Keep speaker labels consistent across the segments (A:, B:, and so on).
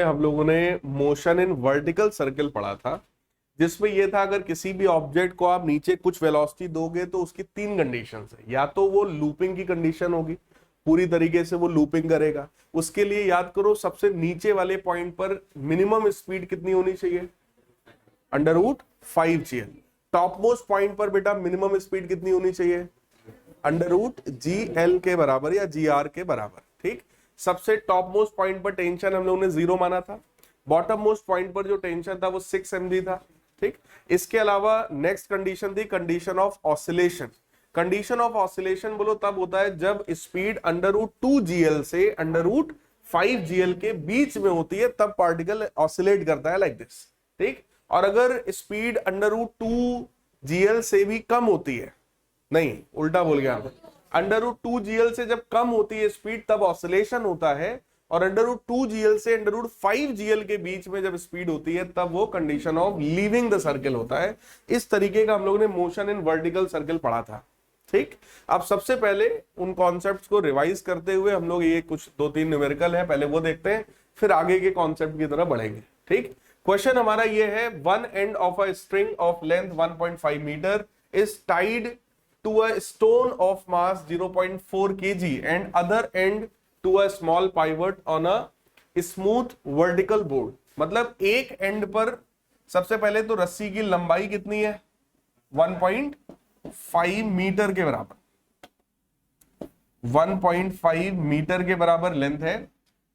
A: हम लोगों ने मोशन इन वर्टिकल सर्कल पढ़ा था, जिसमें यह था अगर किसी भी ऑब्जेक्ट को आप नीचे कुछ वेलोसिटी दोगे तो उसकी तीन कंडीशंस है। या तो वो लूपिंग की कंडीशन होगी, पूरी तरीके से वो लूपिंग करेगा। उसके लिए याद करो सबसे नीचे वाले पॉइंट पर मिनिमम स्पीड कितनी होनी चाहिए, √5gl। टॉप मोस्ट पॉइंट पर बेटा मिनिमम स्पीड कितनी होनी चाहिए, √gl के बराबर या gr के बराबर। ठीक, सबसे टॉप मोस्ट पॉइंट पर टेंशन हम लोगों ने 0 माना था, बॉटम मोस्ट पॉइंट पर जो टेंशन था वो 6 mg था। ठीक, इसके अलावा नेक्स्ट कंडीशन थी condition of oscillation. Condition of oscillation बोलो तब होता है जब स्पीड √2gl से √5gl के बीच में होती है, तब पार्टिकल ऑसिलेट करता है लाइक दिस। ठीक, और अगर स्पीड √2gl से भी कम होती है, नहीं उल्टा बोल गया, √2gl से जब कम होती है स्पीड तब ऑसिलेशन होता है, और √2gl से √5gl के बीच में जब स्पीड होती है तब वो condition of leaving the circle होता है। इस तरीके का हम लोगों ने मोशन इन वर्टिकल सर्कल पढ़ा था। ठीक, अब सबसे पहले उन कॉन्सेप्ट्स को रिवाइज करते हुए हम लोग ये कुछ 2-3 न्यूमेरिकल है पहले वो देखते हैं, फिर आगे के कॉन्सेप्ट की तरफ बढ़ेंगे। ठीक, क्वेश्चन हमारा ये है, one end of a string of length 1.5 metre is tied to a stone of mass 0.4 kg and other end to a small pivot on a smooth vertical board। मतलब एक एंड पर सबसे पहले तो रस्सी की लंबाई कितनी है, 1.5 मीटर के बराबर, 1.5 मीटर के बराबर लेंथ है,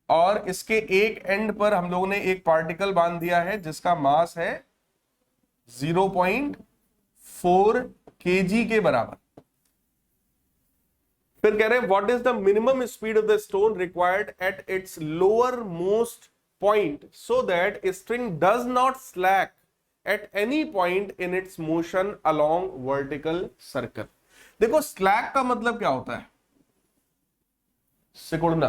A: और इसके एक एंड पर हम लोगों ने एक पार्टिकल बांध दिया है जिसका मास है 0.4 kg के बराबर। फिर कह रहे हैं what is the minimum speed of the stone required at its lower most point so that string does not slack at any point in its motion along vertical circle. देखो स्लैक का मतलब क्या होता है, सिकुड़ना।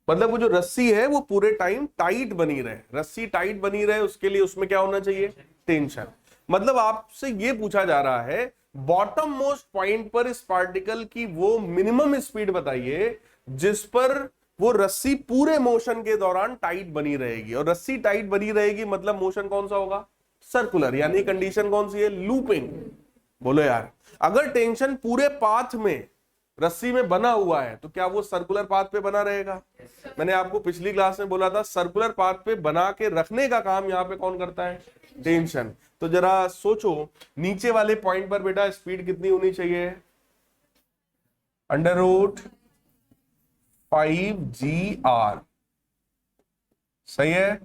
A: मतलब वो जो रस्सी है वो पूरे टाइम टाइट बनी रहे, रस्सी टाइट बनी रहे, उसके लिए उसमें क्या होना चाहिए, टेंशन। मतलब आपसे ये पूछा जा रहा है बॉटम मोस्ट पॉइंट पर इस पार्टिकल की वो मिनिमम स्पीड बताइए जिस पर वो रस्सी पूरे मोशन के दौरान टाइट बनी रहेगी। और रस्सी टाइट बनी रहेगी मतलब मोशन कौन सा होगा, सर्कुलर, यानी कंडीशन कौन सी है, लूपिंग। बोलो यार, अगर टेंशन पूरे पाथ में रस्सी में बना हुआ है तो क्या वो सर्कुलर पाथ पे बना रहेगा। मैंने आपको पिछली क्लास में बोला था सर्कुलर पाथ पे बना के रखने का काम यहाँ पे कौन करता है, टेंशन। तो जरा सोचो नीचे वाले पॉइंट पर बेटा स्पीड कितनी होनी चाहिए, √5gr, सही है।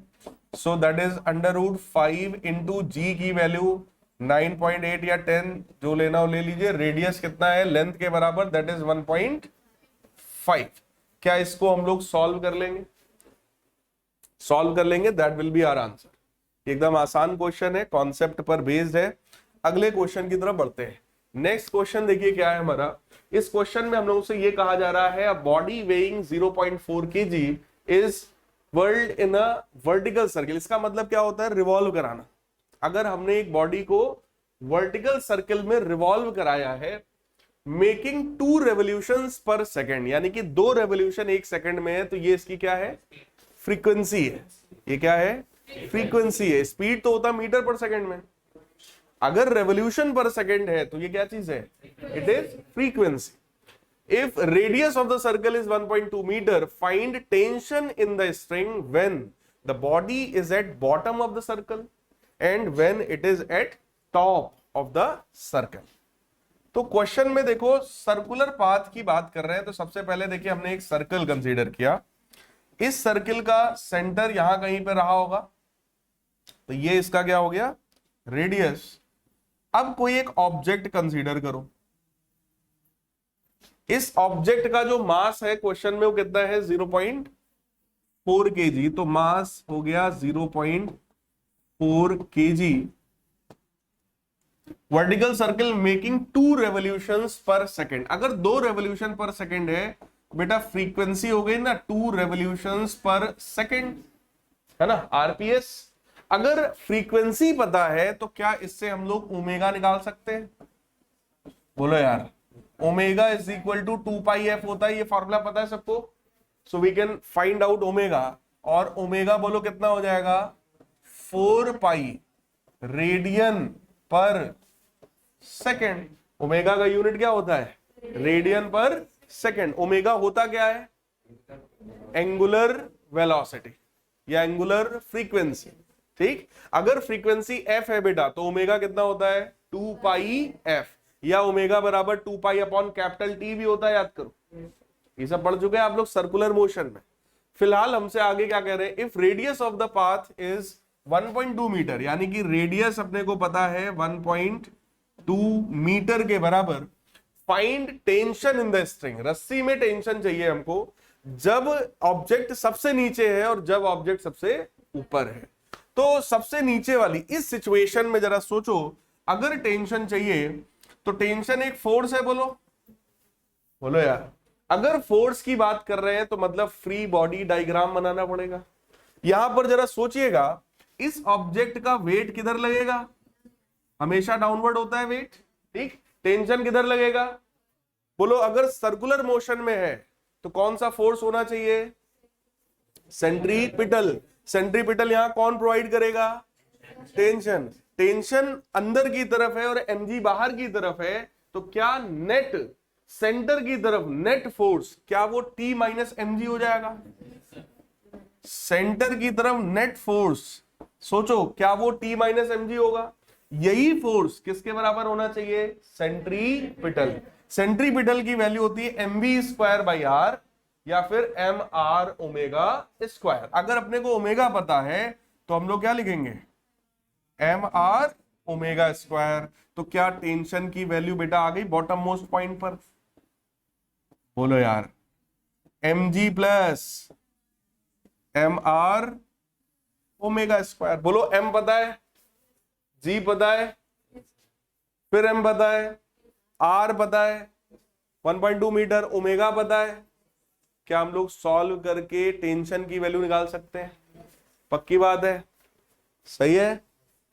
A: सो दैट इज √5 इंटू जी की वैल्यू 9.8 या 10 जो लेना हो ले लीजिए। रेडियस कितना है लेंथ के बराबर, दैट इज 1.5। क्या इसको हम लोग सॉल्व कर लेंगे, सॉल्व कर लेंगे, that will be our answer. एकदम आसान क्वेश्चन है, कॉन्सेप्ट पर बेस्ड है। अगले क्वेश्चन की तरफ बढ़ते हैं। नेक्स्ट क्वेश्चन देखिए क्या है हमारा। इस क्वेश्चन में हम लोगों से ये कहा जा रहा है, a body weighing 0.4 kg is world in a vertical circle. इसका मतलब क्या होता है, रिवॉल्व कराना। अगर हमने एक बॉडी को वर्टिकल सर्कल में रिवॉल्व कराया है, मेकिंग 2 रेवोल्यूशंस पर सेकेंड, यानी कि 2 रेवोल्यूशन एक सेकंड में है, तो ये इसकी क्या है, फ्रीक्वेंसी है। ये क्या है, फ्रीक्वेंसी है। स्पीड तो होता मीटर पर सेकंड में, अगर रेवोल्यूशन पर सेकंड है तो ये क्या चीज है, it is frequency. If radius of the circle is 1.2 metre, find tension in the string when the body is at bottom of the circle and when it is at top of the circle. तो question में देखो circular path की बात कर रहे हैं, तो सबसे पहले देखिए हमने एक सर्कल कंसीडर किया। इस सर्कल का सेंटर यहां कहीं पे रहा होगा, तो ये इसका क्या हो गया, रेडियस। अब कोई एक ऑब्जेक्ट कंसीडर करो, इस ऑब्जेक्ट का जो मास है क्वेश्चन में वो कितना है, 0.4 kg। तो मास हो गया 0.4 kg। Vertical circle making 2 revolutions पर सेकेंड। अगर 2 रेवोल्यूशन पर सेकेंड है बेटा, फ्रीक्वेंसी हो गई ना 2 रेवोल्यूशंस पर सेकेंड, है ना, आरपीएस। अगर फ्रीक्वेंसी पता है तो क्या इससे हम लोग ओमेगा निकाल सकते हैं, बोलो यार। Omega is equal to 2 pi F होता है, ये फॉर्मूला पता है सबको। So we can find out omega और ओमेगा बोलो कितना हो जाएगा 4 pi radian per second. Omega का यूनिट क्या होता है रेडियन पर सेकेंड। ओमेगा होता क्या है एंगुलर वेलोसिटी या एंगुलर फ्रीक्वेंसी। ठीक, अगर फ्रीक्वेंसी एफ है बेटा तो ओमेगा कितना होता है 2 पाई एफ, या ओमेगा बराबर 2 पाई अपॉन कैपिटल टी भी होता है, याद करो ये सब पढ़ चुके हैं आप लोग सर्कुलर मोशन में। फिलहाल हमसे आगे क्या कह रहे हैं, if radius of the path is 1.2 metre, यानी कि रेडियस अपने को पता है 1.2 मीटर के बराबर, find tension in the string, रस्सी में टेंशन चाहिए हमको जब ऑब्जेक्ट सबसे नीचे है और जब ऑब्जेक्ट सबसे ऊपर है। तो सबसे नीचे वाली इस सिचुएशन में जरा सोचो, अगर टेंशन चाहिए तो टेंशन एक फोर्स है, बोलो बोलो यार। अगर फोर्स की बात कर रहे हैं तो मतलब फ्री बॉडी डायग्राम बनाना पड़ेगा। यहां पर जरा सोचिएगा, इस ऑब्जेक्ट का वेट किधर लगेगा, हमेशा डाउनवर्ड होता है वेट, ठीक। टेंशन किधर लगेगा बोलो, अगर सर्कुलर मोशन में है तो कौन सा फोर्स होना चाहिए सेंट्रीपिटल। सेंट्रीपिटल यहां कौन प्रोवाइड करेगा टेंशन। टेंशन अंदर की तरफ है और mg बाहर की तरफ है, तो क्या नेट सेंटर की तरफ नेट फोर्स क्या वो t माइनस mg हो जाएगा। सेंटर की तरफ नेट फोर्स सोचो क्या वो t माइनस mg होगा। यही फोर्स किसके बराबर होना चाहिए सेंट्रीपिटल। सेंट्रीपिटल की वैल्यू होती है mv स्क्वायर बाई r या फिर mr ओमेगा स्क्वायर। अगर अपने को ओमेगा पता है तो हम लोग क्या लिखेंगे mr ओमेगा स्क्वायर। तो क्या टेंशन की वैल्यू बेटा आ गई बॉटम मोस्ट पॉइंट पर, बोलो यार mg plus mr omega square. बोलो m पता है, g पता है, फिर m पता है, r पता है 1.2 मीटर, ओमेगा पता है। क्या हम लोग सॉल्व करके टेंशन की वैल्यू निकाल सकते हैं, पक्की बात है, सही है,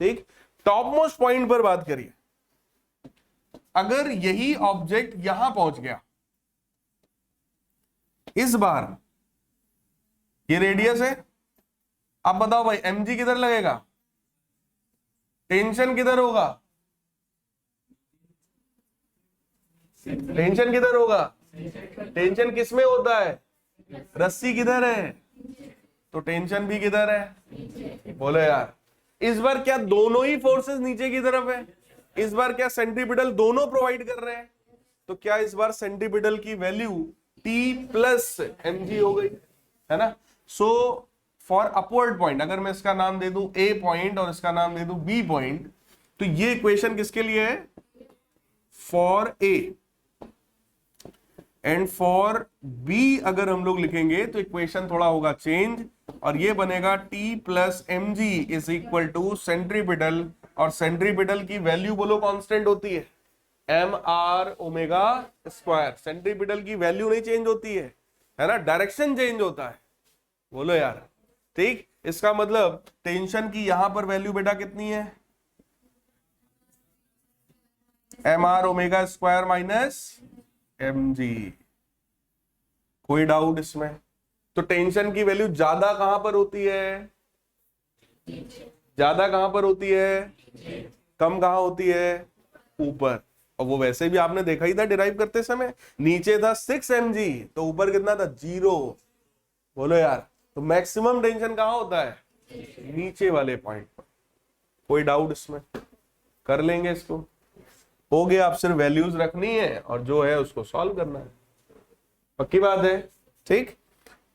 A: ठीक। टॉप मोस्ट पॉइंट पर बात करिए, अगर यही ऑब्जेक्ट यहां पहुंच गया, इस बार ये रेडियस है, अब बताओ भाई mg किधर लगेगा, टेंशन किधर होगा, टेंशन किधर होगा, टेंशन किस में होता है, रस्सी किधर है, तो टेंशन भी किधर है, बोलो यार। इस बार क्या दोनों ही फोर्सेस नीचे की तरफ है, इस बार क्या सेंट्रीपिटल दोनों प्रोवाइड कर रहे हैं, तो क्या इस बार सेंट्रीपिटल की वैल्यू T प्लस mg हो गई, है ना। सो फॉर अपवर्ड पॉइंट अगर मैं इसका नाम दे दूं A पॉइंट और इसका नाम दे दूं B पॉइंट, तो ये इक्वेशन किसके लिए है for A, and for B अगर हम लोग लिखेंगे तो इक्वेशन थोड़ा होगा चेंज, और ये बनेगा T plus mg is equal to centripetal, और सेंट्रीपिटल की वैल्यू बोलो कांस्टेंट होती है mr ओमेगा स्क्वायर। सेंट्रीपिटल की वैल्यू नहीं चेंज होती है ना, डायरेक्शन चेंज होता है, बोलो यार, ठीक। इसका मतलब टेंशन की यहां पर वैल्यू बेटा कितनी है mr omega square minus mg, कोई डाउट इसमें। तो टेंशन की वैल्यू ज्यादा कहां पर होती है, ज्यादा कहां पर होती है, कम कहां होती है, ऊपर। और वो वैसे भी आपने देखा ही था डिराइव करते समय, नीचे था 6 mg तो ऊपर कितना था 0, बोलो यार। तो मैक्सिमम टेंशन कहां होता है नीचे वाले पॉइंट पर, कोई डाउट इसमें, कर लेंगे इसको, हो गया। आप सिर्फ वैल्यूज रखनी है और जो है उसको सॉल्व करना है, पक्की बात है, ठीक।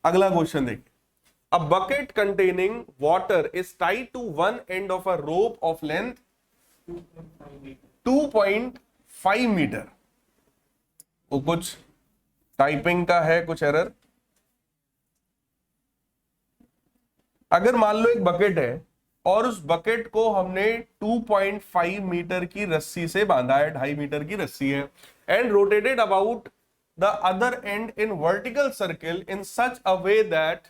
A: अगला क्वेश्चन देखिए, a bucket containing water is tied to one end of a rope of length 2.5 metre. वो कुछ टाइपिंग का है, कुछ एरर। अगर मान लो एक बकेट है और उस बकेट को हमने 2.5 मीटर की रस्सी से बांधा है, 2.5 मीटर की रस्सी है, and rotated about the other and in vertical circle in such a way that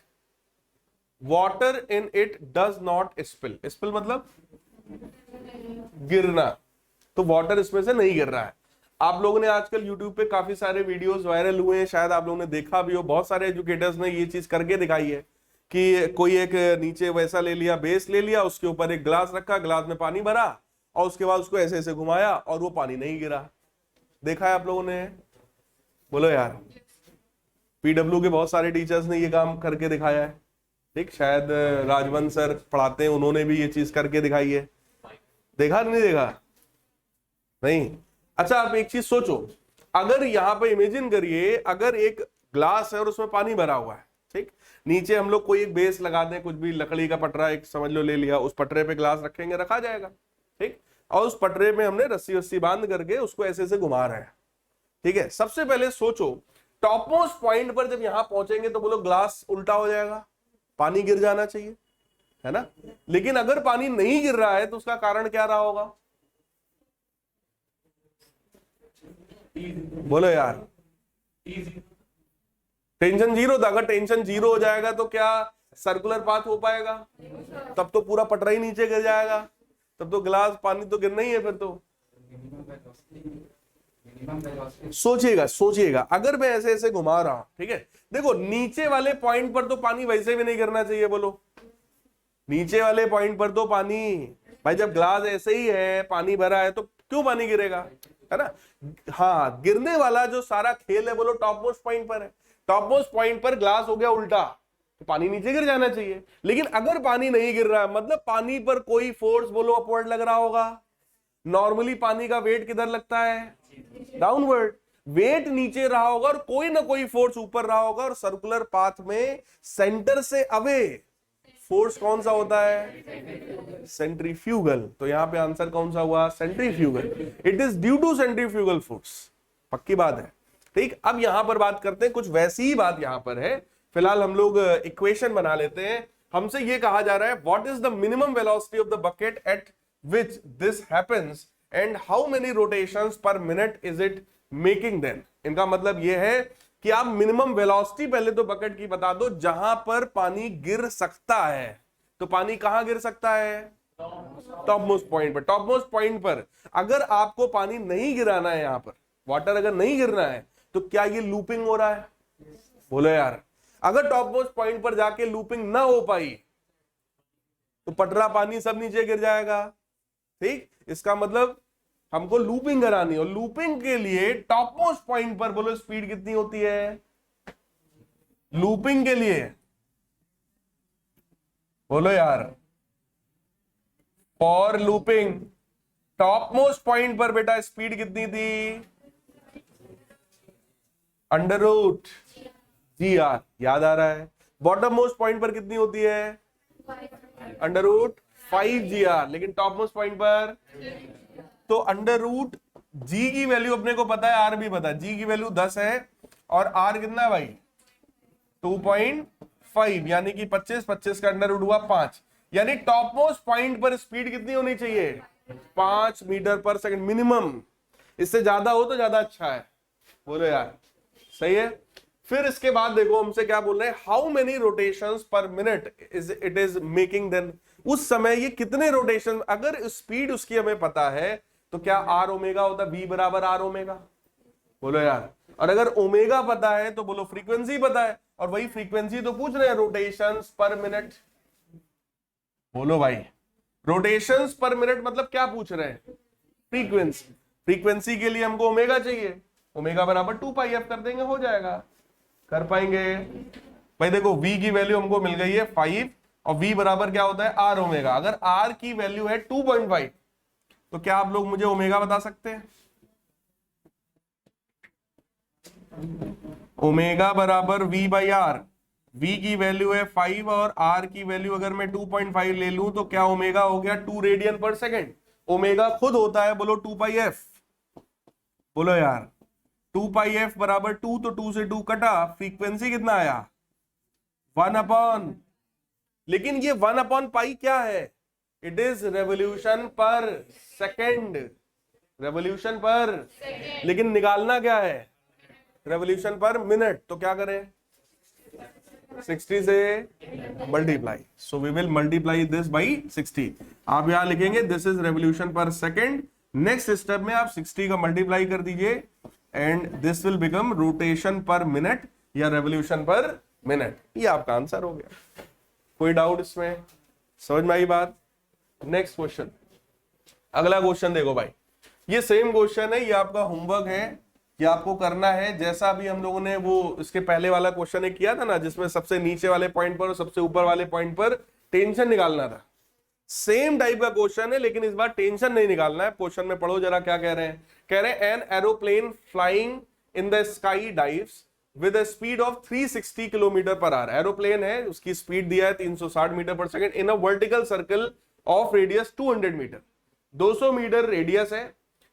A: water in it does not spill. Spill मतलब गिरना, तो वाटर इसमें से नहीं गिर रहा है। आप लोगों ने आजकल YouTube पे काफी सारे वीडियोस वायरल हुए हैं, शायद आप लोगों ने देखा भी हो, बहुत सारे एजुकेटर्स ने ये चीज करके दिखाई है कि कोई एक नीचे वैसा ले लिया, बेस ले लिया, उसके ऊपर एक ग्लास रखा, ग्लास में पानी भरा और उसके बाद उसको ऐसे ऐसे घुमाया और वो पानी नहीं गिरा। देखा है आप लोगों ने? बोलो यार। पीडब्ल्यू के बहुत सारे टीचर्स ने ये काम करके दिखाया है। ठीक, शायद राजवंश सर पढ़ाते हैं, उन्होंने भी ये चीज करके दिखाई है। देखा नहीं देखा? नहीं। अच्छा, आप एक चीज सोचो, अगर यहाँ पे इमेजिन करिए, अगर एक ग्लास है और उसमें पानी भरा हुआ है, ठीक, नीचे हम लोग कोई एक बेस लगा दें, कुछ भी लकड़ी का पटरा एक समझ लो ले लिया, उस पटरे पे ग्लास रखेंगे, रखा जाएगा, ठीक, और उस पटरे में हमने रस्सी वस्सी बांध करके उसको ऐसे ऐसे घुमा रहे हैं। ठीक है, सबसे पहले सोचो, टॉप मोस्ट पॉइंट पर जब यहां पहुंचेंगे तो बोलो ग्लास उल्टा हो जाएगा, पानी गिर जाना चाहिए, है ना? लेकिन अगर पानी नहीं गिर रहा है तो उसका कारण क्या रहा होगा? बोलो यार। टेंशन जीरो था। अगर टेंशन जीरो हो जाएगा तो क्या सर्कुलर पाथ हो पाएगा? तब तो पूरा पटरा ही नीचे गिर जाएगा, तब तो ग्लास पानी तो गिरना ही है। फिर तो सोचिएगा सोचिएगा, अगर मैं ऐसे ऐसे घुमा रहा हूं, ठीक है, देखो नीचे वाले पॉइंट पर तो पानी वैसे भी नहीं गिरना चाहिए। बोलो, नीचे वाले पॉइंट पर तो पानी, भाई जब ग्लास ऐसे ही है, पानी भरा है, तो क्यों पानी गिरेगा, है ना? हाँ, गिरने वाला जो सारा खेल है बोलो टॉप मोस्ट पॉइंट पर है। टॉप मोस्ट पॉइंट पर ग्लास हो गया उल्टा तो पानी नीचे गिर जाना चाहिए। लेकिन अगर पानी नहीं गिर रहा है, मतलब पानी पर कोई फोर्स बोलो अपवर्ड लग रहा होगा। नॉर्मली पानी का वेट किधर लगता है? डाउनवर्ड। वेट नीचे रहा होगा और कोई ना कोई फोर्स ऊपर रहा होगा, और सर्कुलर पाथ में सेंटर से अवे फोर्स कौन सा होता है? सेंट्रीफ्यूगल। तो यहां पे आंसर कौन सा हुआ? Centrifugal. It is due to centrifugal force. पक्की बात है। ठीक, अब यहां पर बात करते हैं, कुछ वैसी ही बात यहां पर है। फिलहाल हम लोग इक्वेशन बना लेते हैं। हमसे ये कहा जा रहा है what is the minimum velocity of the bucket eight which this happens and how many rotations per minute is it making them. इनका मतलब ये है कि आप मिनिमम वेलोसिटी पहले तो बकेट की बता दो जहां पर पानी गिर सकता है। तो पानी कहां गिर सकता है? टॉप मोस्ट पॉइंट पर। टॉप मोस्ट पॉइंट पर अगर आपको पानी नहीं गिराना है, यहां पर वाटर अगर नहीं गिरना है, तो क्या ये लूपिंग हो रहा है? बोलो यार। अगर टॉप मोस्ट पॉइंट पर जाके लूपिंग ना हो पाई तो पटरा पानी सब नीचे गिर जाएगा। ठीक, इसका मतलब हमको लूपिंग करानी, और लूपिंग के लिए टॉप मोस्ट पॉइंट पर बोलो स्पीड कितनी होती है? लूपिंग के लिए बोलो यार, for looping top most point पर बेटा स्पीड कितनी थी? Under root g r. याद आ रहा है? बॉटम मोस्ट पॉइंट पर कितनी होती है? Under root 5 GR। लेकिन टॉप मोस्ट पॉइंट पर तो अंडर रूट जी की वैल्यू अपने को पता है, आर भी पता है। जी की वैल्यू 10 है और आर कितना है भाई? 2.5, यानी कि 25 का अंडर रूट हुआ 5। यानी टॉप मोस्ट पॉइंट पर स्पीड कितनी होनी चाहिए? 5 मीटर पर सेकंड मिनिमम। इससे ज्यादा हो तो ज्यादा अच्छा है। बोलो यार, सही है। फिर इसके बाद देखो हमसे क्या बोल रहे हैं, how many rotations per minute is it is making then. उस समय ये कितने रोटेशन, अगर स्पीड उसकी हमें पता है तो क्या आर ओमेगा होता है? V बराबर आर ओमेगा। बोलो यार। और अगर ओमेगा पता है तो बोलो फ्रीक्वेंसी पता है, और वही फ्रीक्वेंसी तो पूछ रहे हैं, रोटेशंस पर मिनट। बोलो भाई, रोटेशंस पर मिनट मतलब क्या पूछ रहे हैं? फ्रीक्वेंसी। फ्रीक्वेंसी के लिए हमको ओमेगा चाहिए, ओमेगा बराबर 2πf कर देंगे, हो जाएगा। कर पाएंगे भाई? देखो V की वैल्यू हमको मिल गई है 5 और V बराबर क्या होता है? R omega. अगर R की वैल्यू है 2.5 तो क्या आप लोग मुझे ओमेगा बता सकते हैं? ओमेगा बराबर V बाई आर। V की वैल्यू है 5 और R की वैल्यू अगर मैं 2.5 ले लूं तो क्या ओमेगा हो गया? 2 रेडियन पर सेकेंड। ओमेगा खुद होता है बोलो 2πf। बोलो यार, 2πf बराबर 2, तो 2 से 2 कटा, फ्रीक्वेंसी कितना आया? 1/। लेकिन ये 1/π क्या है? It is revolution per second. Revolution पर, लेकिन निकालना क्या है? Revolution per minute. तो क्या करें? 60 से multiply. So we will multiply this by 60। आप यहां लिखेंगे this is revolution per second. Next step में आप 60 का मल्टीप्लाई कर दीजिए and this will become rotation per minute या रेवोल्यूशन पर मिनट। ये आपका आंसर हो गया। कोई डाउट इसमें? समझ में आई बात? नेक्स्ट क्वेश्चन, अगला क्वेश्चन देखो भाई, ये सेम क्वेश्चन है, ये आपका होमवर्क है, ये आपको करना है जैसा अभी हम लोगों ने वो इसके पहले वाला क्वेश्चन एक किया था ना, जिसमें सबसे नीचे वाले पॉइंट पर और सबसे ऊपर वाले पॉइंट पर टेंशन निकालना था। सेम टाइप का क्वेश्चन है, लेकिन इस बार टेंशन नहीं निकालना है। क्वेश्चन में पढ़ो जरा क्या कह रहे हैं। कह रहे हैं an aeroplane flying in the sky dives with a speed of 360 kilometre per hour. Aeroplane है, उसकी स्पीड दिया है 360 metre per second in a vertical circle of radius 200 metre. 200 metre radius है,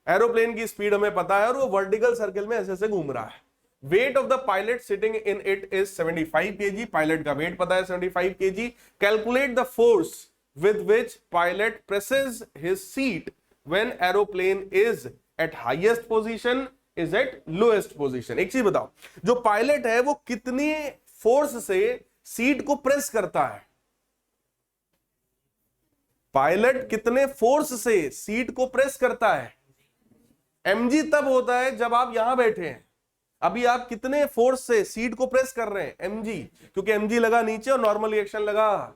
A: एरोप्लेन की स्पीड हमें पता है और वो वर्टिकल सर्कल में ऐसे ऐसे घूम रहा है। Weight of the pilot sitting in it is 75 kg। Pilot का वेट पता है 75 kg। Calculate the force with which pilot presses his seat when aeroplane is at highest position is at lowest position। एक चीज बताओ, जो pilot है वो कितनी फोर्स से सीट को प्रेस करता है? पायलट कितने फोर्स से सीट को प्रेस करता है? mg तब होता है जब आप यहां बैठे हैं। अभी आप कितने फोर्स से सीट को प्रेस कर रहे हैं? mg, क्योंकि mg लगा नीचे और नॉर्मल रिएक्शन लगा।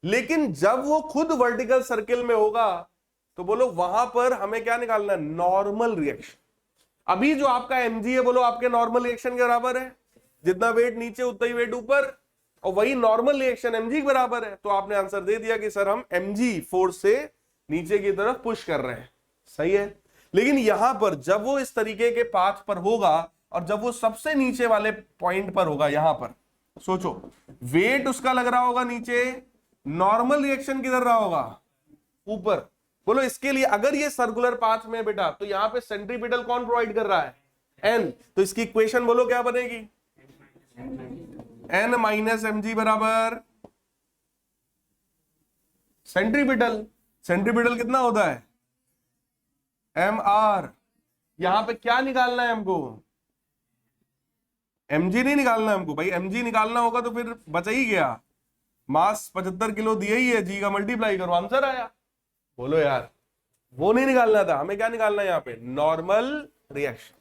A: लेकिन जब वो खुद वर्टिकल सर्किल में होगा तो बोलो वहां पर हमें क्या निकालना है? Normal reaction. अभी जो आपका mg है बोलो आपके नॉर्मल रिएक्शन के बराबर है, जितना वेट नीचे उतना ही वेट ऊपर, और वही नॉर्मल रिएक्शन mg के बराबर है। तो आपने आंसर दे दिया कि सर हम mg फोर्स से नीचे की तरफ पुश कर रहे हैं। सही है। लेकिन यहां पर जब वो इस तरीके के पाथ पर होगा और जब वो सबसे नीचे वाले पॉइंट पर होगा, यहां पर सोचो वेट उसका लग रहा होगा नीचे, नॉर्मल रिएक्शन किधर रहा होगा? ऊपर। बोलो इसके लिए अगर ये सर्कुलर पाथ में बेटा, तो यहां पे सेंट्रीपिटल कौन प्रोवाइड कर रहा है? एन। तो इसकी इक्वेशन बोलो क्या बनेगी? एन माइनस mg बराबर सेंट्रीपिटल। सेंट्रीपिटल कितना होता है? mr। यहां पे क्या निकालना है हमको? mg नहीं निकालना हमको भाई। mg निकालना होगा तो फिर बचा ही गया, मास 75 किलो दिया ही है, जी का मल्टीप्लाई करो आंसर आया। बोलो यार, वो नहीं निकालना था, हमें क्या निकालना है यहाँ पे? Normal reaction.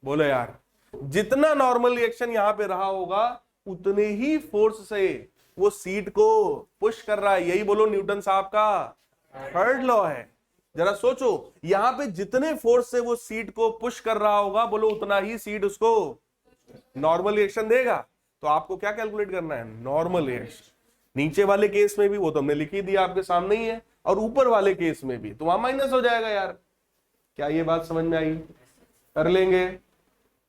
A: बोलो यार, जितना नॉर्मल रिएक्शन यहां पे रहा होगा उतने ही फोर्स से वो सीट को पुश कर रहा है। यही बोलो न्यूटन साहब का थर्ड लॉ है। जरा सोचो, यहां पे जितने फोर्स से वो सीट को पुश कर रहा होगा बोलो उतना ही सीट उसको नॉर्मल रिएक्शन देगा। तो आपको क्या कैलकुलेट करना है? Normal reaction. नीचे वाले केस में भी वो तो हमने लिख ही दिया, आपके सामने ही है, और ऊपर वाले केस में भी, तो वहां माइनस हो जाएगा यार। क्या ये बात समझ में आई? कर लेंगे।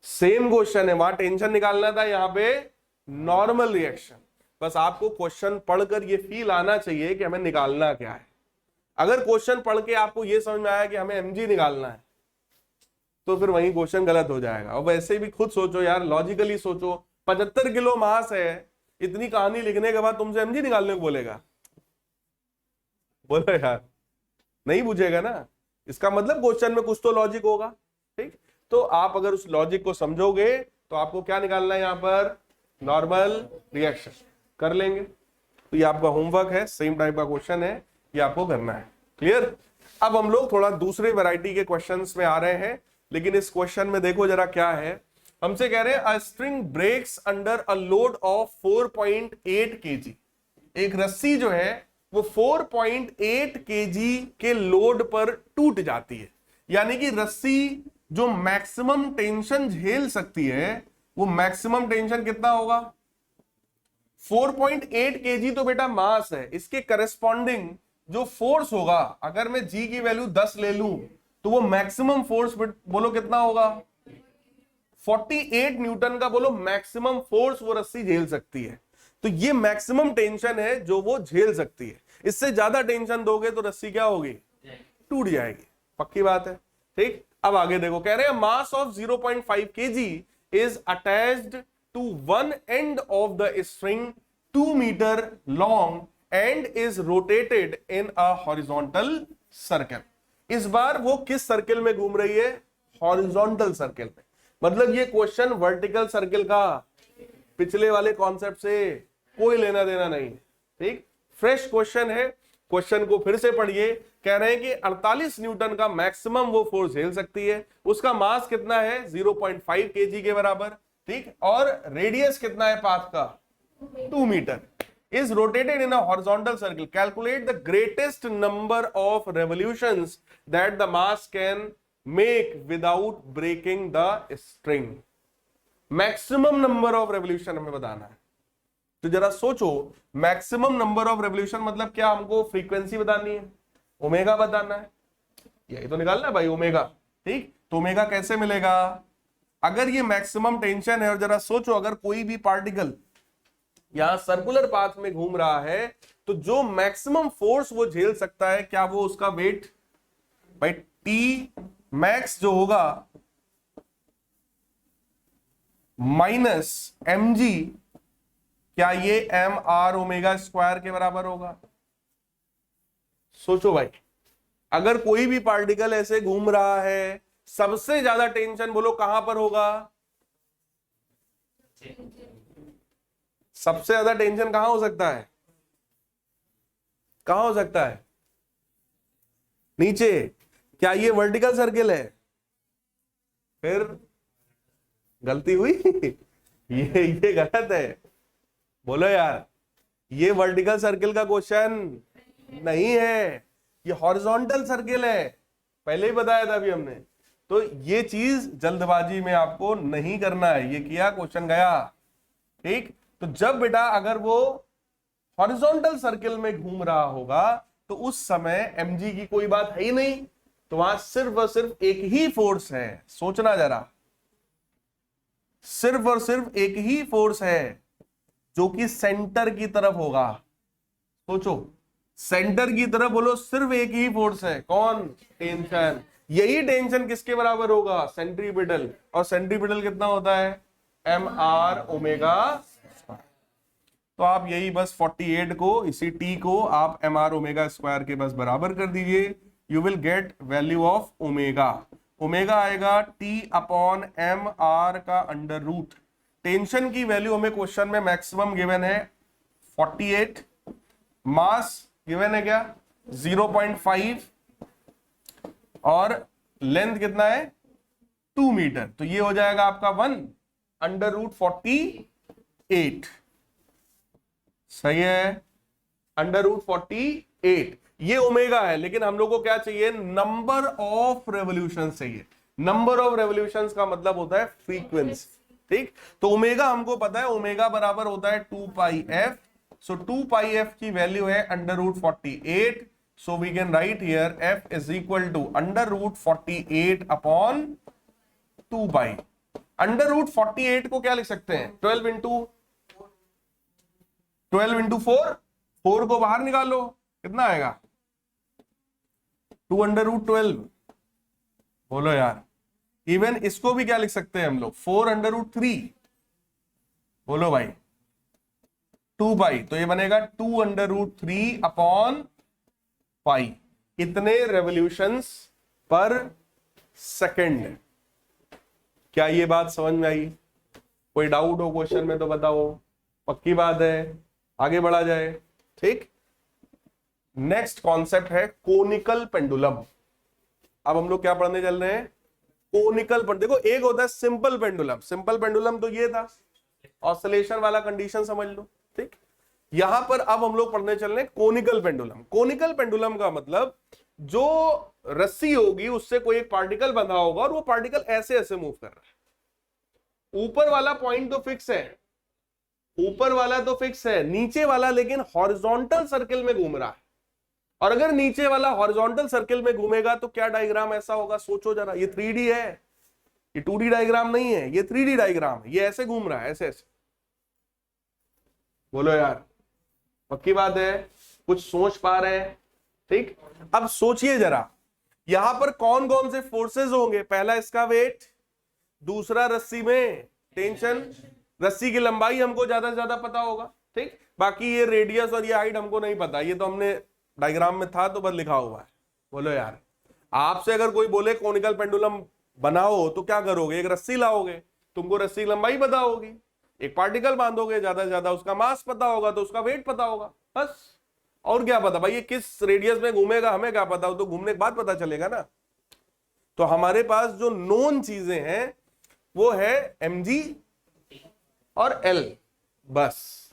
A: सेम क्वेश्चन है, वहां टेंशन निकालना था, यहाँ पे नॉर्मल रिएक्शन। बस आपको क्वेश्चन पढ़कर ये फील आना चाहिए कि हमें निकालना क्या है। अगर क्वेश्चन पढ़ के आपको ये समझ में आया कि हमें mg निकालना है, तो फिर वही क्वेश्चन गलत हो जाएगा। और वैसे भी खुद सोचो यार, लॉजिकली सोचो, 75 किलो मास है, इतनी कहानी लिखने के बाद तुमसे mg निकालने को बोलेगा? बोलो यार, नहीं पूछेगा ना। इसका मतलब क्वेश्चन में कुछ तो लॉजिक होगा। ठीक, तो आप अगर उस लॉजिक को समझोगे तो आपको क्या निकालना है यहाँ पर? Normal reaction. कर लेंगे। तो ये आपका होमवर्क है, सेम टाइप का क्वेश्चन है, ये आपको करना है। क्लियर? अब हम लोग थोड़ा दूसरे वैरायटी के क्वेश्चंस में आ रहे हैं, लेकिन इस क्वेश्चन में देखो जरा क्या है। हमसे कह रहे हैं a string breaks under a load of 4.8 kg। एक रस्सी जो है वो 4.8 kg के लोड पर टूट जाती है। यानी कि रस्सी जो मैक्सिमम टेंशन झेल सकती है, वो मैक्सिमम टेंशन कितना होगा? 4.8 kg तो बेटा मास है, इसके करस्पॉन्डिंग जो फोर्स होगा, अगर मैं g की वैल्यू 10 ले लूं तो वो मैक्सिमम फोर्स बोलो कितना होगा? 48 न्यूटन का बोलो मैक्सिमम फोर्स वो रस्सी झेल सकती है। तो ये मैक्सिमम टेंशन है जो वो झेल सकती है। इससे ज्यादा टेंशन दोगे तो रस्सी क्या होगी? टूट जाएगी। पक्की बात है। ठीक, अब आगे देखो, कह रहे हैं mass of 0.5 kg is attached to one end of the string 2 metre long and is rotated in a horizontal circle. इस बार वो किस सर्कल में घूम रही है? हॉरिजॉन्टल सर्कल में। मतलब ये क्वेश्चन वर्टिकल सर्कल का पिछले वाले कॉन्सेप्ट से कोई लेना देना नहीं। ठीक, फ्रेश क्वेश्चन है। क्वेश्चन को फिर से पढ़िए। कह रहे हैं कि 48 न्यूटन का मैक्सिमम वो फोर्स झेल सकती है। उसका मास कितना है? 0.5 kg के बराबर। ठीक, और रेडियस कितना है पाथ का? 2 metre. is rotated in a horizontal circle, calculate the greatest number of revolutions that the mass can make without breaking the string. Maximum number of revolution हमें बताना है। तो जरा सोचो, मैक्सिमम नंबर ऑफ रेवोल्यूशन मतलब क्या? हमको फ्रीक्वेंसी बतानी है, ओमेगा बताना है, यही तो निकालना है भाई, ओमेगा। ठीक, तो ओमेगा कैसे मिलेगा? अगर ये मैक्सिमम टेंशन है, और जरा सोचो अगर कोई भी पार्टिकल यहां सर्कुलर पाथ में घूम रहा है, तो जो मैक्सिमम फोर्स वो झेल सकता है, क्या वो उसका वेट भाई टी मैक्स जो होगा माइनस एम जी, क्या ये एम आर ओमेगा स्क्वायर के बराबर होगा? सोचो भाई, अगर कोई भी पार्टिकल ऐसे घूम रहा है, सबसे ज्यादा टेंशन बोलो कहां पर होगा? सबसे ज्यादा टेंशन कहां हो सकता है? कहां हो सकता है? नीचे। क्या ये वर्टिकल सर्किल है? फिर गलती हुई ये गलत है, बोलो यार, ये वर्टिकल सर्किल का क्वेश्चन नहीं है, ये हॉरिजॉन्टल सर्किल है, पहले ही बताया था अभी हमने। तो ये चीज जल्दबाजी में आपको नहीं करना है, ये किया क्वेश्चन गया। ठीक, तो जब बेटा अगर वो हॉरिजॉन्टल सर्किल में घूम रहा होगा, तो उस समय mg की कोई बात है ही नहीं, तो वहां सिर्फ और सिर्फ एक ही फोर्स है। सोचना जरा, सिर्फ और सिर्फ एक ही फोर्स है जो कि सेंटर की तरफ होगा। सोचो, सेंटर की तरफ बोलो, सिर्फ एक ही फोर्स है, कौन? टेंशन। यही टेंशन किसके बराबर होगा? सेंट्रीपिटल। और सेंट्रीपिटल कितना होता है? M r omega. तो आप यही बस 48 को, इसी टी को आप एम आर ओमेगा स्क्वायर के बस बराबर कर दीजिए, you will get value of omega. Omega आएगा टी अपॉन एम आर का अंडर रूट। टेंशन की वैल्यू हमें क्वेश्चन में मैक्सिमम गिवन है 48, मास गिवन है क्या? 0.5, और लेंथ कितना है? 2 मीटर। तो ये हो जाएगा आपका 1 अंडर रूट 48। सही है, अंडर रूट 48 ये ओमेगा है। लेकिन हम लोग को क्या चाहिए? नंबर ऑफ रेवोल्यूशन चाहिए। नंबर ऑफ रेवोल्यूशन का मतलब होता है फ्रीक्वेंसी। ठीक, तो ओमेगा हमको पता है, ओमेगा बराबर होता है 2 pi F. So 2 pi F की वैल्यू है under root 48। So we can write here F is equal to under root 48 upon 2 pi. Under root 48 को क्या लिख सकते हैं? 12 इंटू 4, 4 को बाहर निकालो, कितना आएगा? 2 अंडर रूट 12। बोलो यार, इवन इसको भी क्या लिख सकते हैं हम लोग? 4 अंडर रूट 3। बोलो भाई, 2 पाई, तो ये बनेगा 2 अंडर रूट 3 अपॉन पाई। इतने रेवोल्यूशंस पर सेकंड। क्या ये बात समझ में आई? कोई डाउट हो क्वेश्चन में तो बताओ। पक्की बात है, आगे बढ़ा जाए। ठीक, नेक्स्ट कॉन्सेप्ट है कोनिकल पेंडुलम। अब हम लोग क्या पढ़ने चल रहे हैं? Conical pendulum. देखो, एक होता है सिंपल पेंडुलम। सिंपल पेंडुलम तो ये था, ऑसिलेशन वाला कंडीशन समझ लो। ठीक, यहां पर अब हम लोग पढ़ने चल रहे हैं कोनिकल पेंडुलम। कोनिकल पेंडुलम का मतलब जो रस्सी होगी उससे कोई एक पार्टिकल बंधा होगा, और वो पार्टिकल ऐसे ऐसे मूव कर रहा है। ऊपर वाला पॉइंट तो फिक्स है, ऊपर वाला तो फिक्स है, नीचे वाला लेकिन हॉरिजॉन्टल सर्किल में घूम रहा है। और अगर नीचे वाला हॉरिजॉन्टल सर्किल में घूमेगा तो क्या डायग्राम ऐसा होगा? सोचो जरा, ये 3D है, ये 2D डायग्राम नहीं है, ये 3D डायग्राम है। ये ऐसे घूम रहा है, ऐसे ऐसे। बोलो यार, पक्की बात है? कुछ सोच पा रहे हैं? ठीक, अब सोचिए जरा, यहां पर कौन कौन से फोर्सेस होंगे? पहला इसका वेट, दूसरा रस्सी में टेंशन। रस्सी की लंबाई हमको ज्यादा से ज्यादा पता होगा। ठीक, बाकी ये रेडियस और ये हाइट हमको नहीं पता, ये तो हमने डायग्राम में था तो बस लिखा हुआ है। बोलो यार, आपसे अगर कोई बोले कोनिकल पेंडुलम बनाओ तो क्या करोगे? एक रस्सी लाओगे, तुमको रस्सी की लंबाई पता होगी, एक पार्टिकल बांधोगे, ज्यादा से ज्यादा उसका मास पता होगा, तो उसका वेट पता होगा, बस। और क्या पता भाई ये किस रेडियस में घूमेगा, हमें क्या पता? हो तो घूमने के बाद पता चलेगा ना। तो हमारे पास जो नोन चीजें हैं वो है mg और l, बस,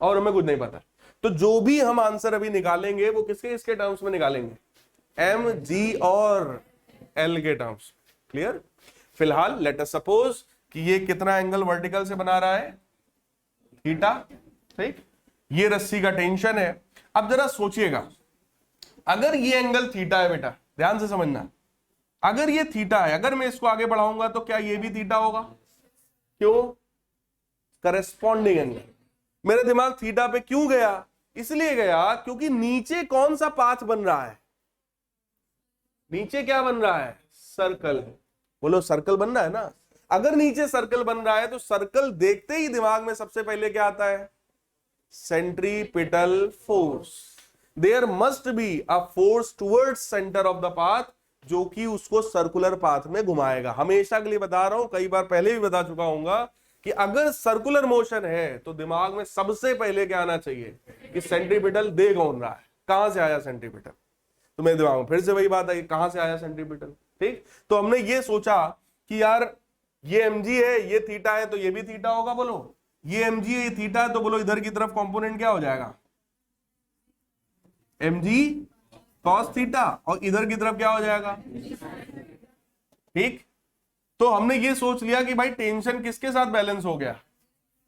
A: और हमें कुछ नहीं पता। तो जो भी हम आंसर अभी निकालेंगे वो किसके इसके टर्म्स में निकालेंगे, एम जी और एल के टर्म्स। क्लियर। फिलहाल लेट अस सपोज कि ये कितना एंगल वर्टिकल से बना रहा है, थीटा। ठीक, ये रस्सी का टेंशन है। अब जरा सोचिएगा, अगर ये एंगल थीटा है बेटा, ध्यान से समझना, अगर ये थीटा है, अगर मैं इसको आगे बढ़ाऊंगा तो क्या ये भी थीटा होगा? क्यों? Corresponding angle. मेरा दिमाग थीटा पे क्यों गया? इसलिए गया क्योंकि नीचे कौन सा पाथ बन रहा है, नीचे क्या बन रहा है, सर्कल। बोलो सर्कल बन रहा है ना। अगर नीचे सर्कल बन रहा है तो सर्कल देखते ही दिमाग में सबसे पहले क्या आता है, centripetal force. There must be a force towards centre of the path जो कि उसको सर्कुलर पाथ में घुमाएगा। हमेशा के लिए बता रहा हूं, कई बार पहले भी बता चुका हूंगा कि अगर सर्कुलर मोशन है तो दिमाग में सबसे पहले क्या आना चाहिए कि सेंट्रीपिटल दे कौन रहा है, कहां से आया सेंट्रीपिटल। तो मेरे दिमाग में फिर से वही बात आई, कहां से आया सेंट्रीपिटल। ठीक, तो हमने ये सोचा कि यार ये mg है, ये थीटा है, तो ये भी थीटा होगा। बोलो ये mg है, ये थीटा है, तो बोलो इधर की तरफ कंपोनेंट क्या हो जाएगा, mg cos थीटा, और इधर की तरफ क्या हो जाएगा। ठीक, तो हमने ये सोच लिया कि भाई टेंशन किसके साथ बैलेंस हो गया,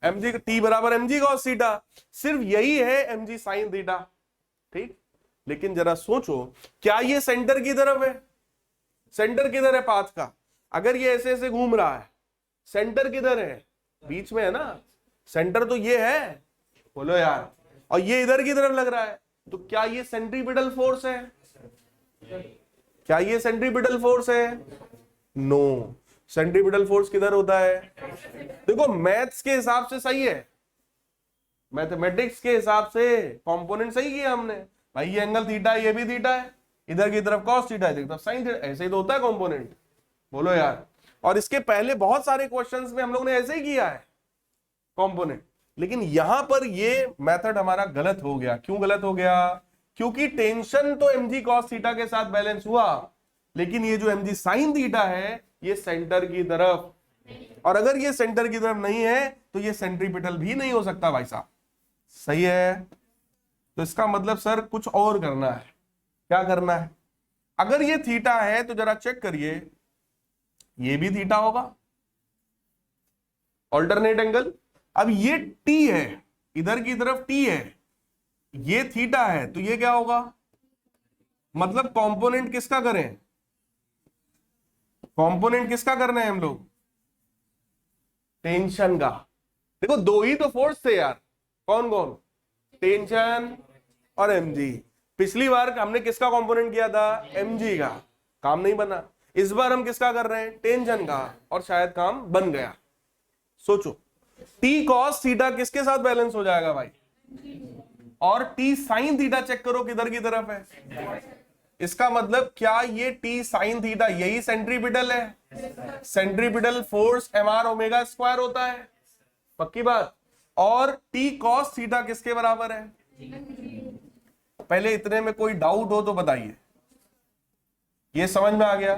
A: mg t बराबर mg cos थीटा। सिर्फ यही है mg sin थीटा। ठीक, लेकिन जरा सोचो, क्या ये सेंटर की तरफ है, सेंटर किधर है पाथ का, अगर ये ऐसे ऐसे घूम रहा है, सेंटर किधर है, बीच में है ना, सेंटर तो ये है। बोलो यार, और ये इधर की तरफ लग रहा है, तो क्या ये सेंट्रीपिटल फोर्स है, क्या ये सेंट्रीपिटल फोर्स है? नो, सेंट्रीपिटल फोर्स किधर होता है? देखो मैथ्स के हिसाब से सही है, मैथमेटिक्स के हिसाब से कंपोनेंट सही किया हमने। भाई ये एंगल थीटा है, ये भी थीटा है, इधर की तरफ cos थीटा है, इधर की तरफ sin थीटा, ऐसे ही तो होता है कंपोनेंट। बोलो यार, और इसके पहले बहुत सारे क्वेश्चंस में हम लोग ने ऐसे ही किया है कंपोनेंट, लेकिन यहां पर ये मेथड हमारा गलत हो गया। क्यों गलत हो गया? क्योंकि टेंशन तो mg cos थीटा के साथ बैलेंस हुआ, लेकिन ये जो mg sin थीटा है ये सेंटर की तरफ, और अगर ये सेंटर की तरफ नहीं है तो ये सेंट्रीपिटल भी नहीं हो सकता भाई साहब। सही है, तो इसका मतलब सर कुछ और करना है। क्या करना है? अगर ये थीटा है तो जरा चेक करिए, ये भी थीटा होगा, ऑल्टरनेट एंगल। अब ये t है, इधर की तरफ t है, ये थीटा है, तो ये क्या होगा, मतलब कंपोनेंट किसका करें, कंपोनेंट किसका करना है हम लोग, टेंशन का। देखो दो ही तो फोर्स थे यार, कौन कौन, टेंशन और mg। पिछली बार हमने किसका कंपोनेंट किया था, mg का, काम नहीं बना। इस बार हम किसका कर रहे हैं, टेंशन का, और शायद काम बन गया। सोचो t cos थीटा किसके साथ बैलेंस हो जाएगा भाई, और t sin थीटा चेक करो किधर की तरफ है। इसका मतलब क्या ये t sin थीटा यही सेंट्रीपिटल है, centripetal force mr omega square होता है, पक्की बात। और t cos थीटा किसके बराबर है? पहले इतने में कोई डाउट हो तो बताइए, ये समझ में आ गया?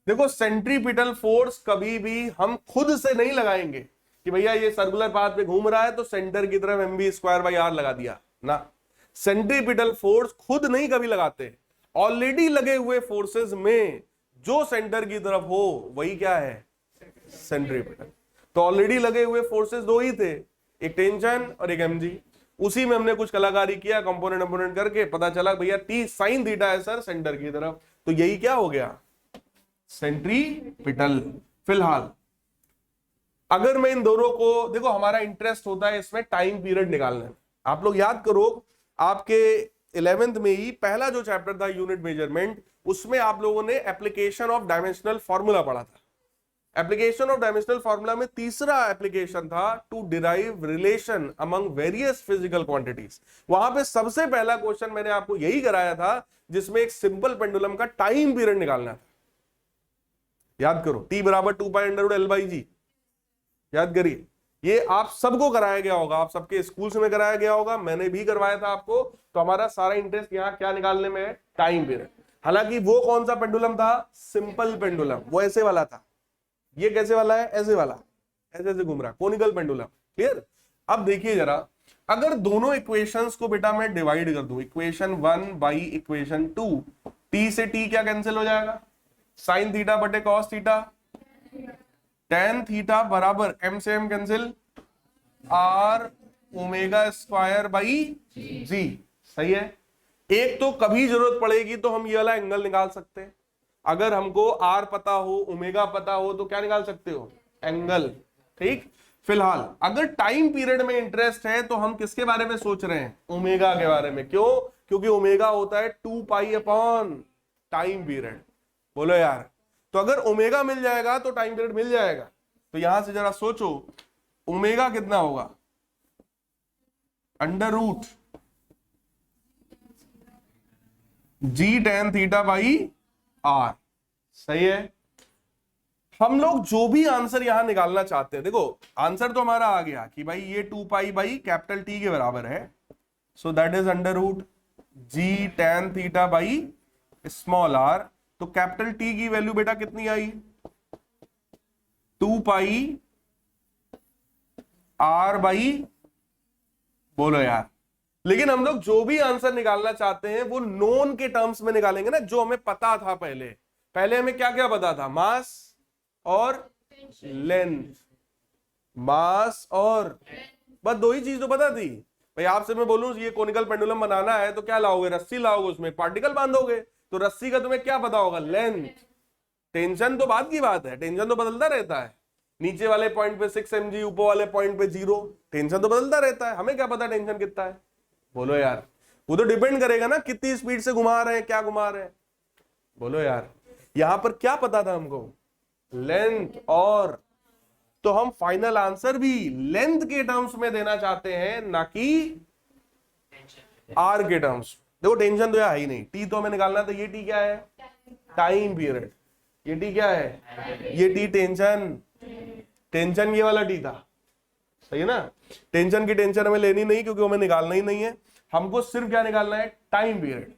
A: देखो सेंट्रीपिटल फोर्स कभी भी हम खुद से नहीं लगाएंगे कि भैया ये सर्कुलर पाथ पे घूम रहा है तो सेंटर की तरफ mv स्क्वायर बाई आर लगा दिया ना। सेंट्रीपिटल फोर्स खुद नहीं कभी लगाते, ऑलरेडी लगे हुए फोर्सेस में जो सेंटर की तरफ हो वही क्या है, सेंट्रीपिटल। तो ऑलरेडी लगे हुए फोर्सेस दो ही थे, एक टेंशन और एक mg। उसी में हमने कुछ कलाकारी किया, कंपोनेंट कंपोनेंट करके पता चला भैया t sin थीटा है सर सेंटर की तरफ, तो यही क्या हो गया, सेंट्रीपिटल। फिलहाल अगर मैं इन दोनों को, देखो हमारा इंटरेस्ट होता है इसमें टाइम पीरियड निकालने में। आप लोग याद करो, आपके 11th में ही पहला जो चैप्टर था यूनिट मेजरमेंट, उसमें आप लोगों ने एप्लीकेशन ऑफ डायमेंशनल फॉर्मूला पढ़ा था। एप्लीकेशन ऑफ डायमेंशनल फॉर्मूला में तीसरा एप्लीकेशन था to derive relation among various physical quantities. वहां पे सबसे पहला क्वेश्चन मैंने आपको यही कराया था, जिसमें एक सिंपल पेंडुलम का टाइम पीरियड निकालना था। याद करो, t बराबर 2π/L/g, याद करिए। ये आप सबको कराया गया होगा, आप सबके स्कूल्स में कराया गया होगा, मैंने भी करवाया था आपको। तो हमारा सारा इंटरेस्ट यहाँ क्या निकालने में है, टाइम पीरियड। हालांकि वो कौन सा पेंडुलम था, सिंपल पेंडुलम, वो ऐसे वाला था। ये कैसे वाला है, ऐसे वाला, ऐसे ऐसे घूम रहा, कोनिकल पेंडुलम। क्लियर? अब देखिए जरा, अगर दोनों इक्वेशंस को बेटा मैं डिवाइड कर दूं, इक्वेशन 1 बाई इक्वेशन 2, टी से टी क्या कैंसिल हो जाएगा, साइन थीटा बटे कॉस थीटा, टेन थीटा बराबर एम से M cancel, R omega square by G. सही है। एक तो कभी जरूरत पड़ेगी तो हम ये वाला एंगल निकाल सकते हैं, अगर हमको आर पता हो ओमेगा पता हो तो क्या निकाल सकते हो, एंगल। ठीक। फिलहाल अगर टाइम पीरियड में इंटरेस्ट है तो हम किसके बारे में सोच रहे हैं, ओमेगा के बारे में। क्यों, क्योंकि ओमेगा होता है 2 पाई अपॉन टाइम पीरियड। बोलो यार, तो अगर ओमेगा मिल जाएगा तो टाइम पीरियड मिल जाएगा। तो यहां से जरा सोचो, ओमेगा कितना होगा, under root g tan theta by r. सही है। हम लोग जो भी आंसर यहां निकालना चाहते हैं, देखो आंसर तो हमारा आ गया कि भाई ये 2 पाई बाई कैपिटल टी के बराबर है, so that is under root g tan theta by small r. तो कैपिटल टी की वैल्यू बेटा कितनी आई, 2 पाई आर बाई, बोलो यार। लेकिन हम लोग जो भी आंसर निकालना चाहते हैं वो नोन के टर्म्स में निकालेंगे ना, जो हमें पता था पहले हमें क्या क्या पता था, मास और लेंथ, मास और बस दो ही चीज तो पता थी। भाई आपसे मैं बोलूं ये कोनिकल पेंडुलम बनाना है तो क्या लाओगे, रस्सी लाओगे, उसमें पार्टिकल बांधोगे, तो रस्सी का तुम्हें क्या पता होगा, लेंथ। टेंशन तो बाद की बात है, टेंशन तो बदलता रहता है, नीचे वाले पॉइंट पे 6 mg, ऊपर वाले पॉइंट पे 0, टेंशन तो बदलता रहता है, हमें क्या पता टेंशन कितना है। बोलो यार, वो तो डिपेंड करेगा ना कितनी स्पीड से घुमा रहे हैं, क्या घुमा रहे हैं। बोलो यार, यहां पर क्या पता था हमको, लेंथ। और तो हम फाइनल आंसर भी लेंथ के टर्म्स में देना चाहते हैं, ना कि आर के टर्म्स। देखो टेंशन तो यह है ही नहीं, टी तो हमें निकालना था, ये टी क्या है, टाइम पीरियड, ये टी क्या है, ये टी टेंशन, टेंशन ये वाला टी था। सही है ना, टेंशन की टेंशन हमें लेनी नहीं क्योंकि हमें निकालना ही नहीं है, हमको सिर्फ क्या निकालना है, टाइम पीरियड।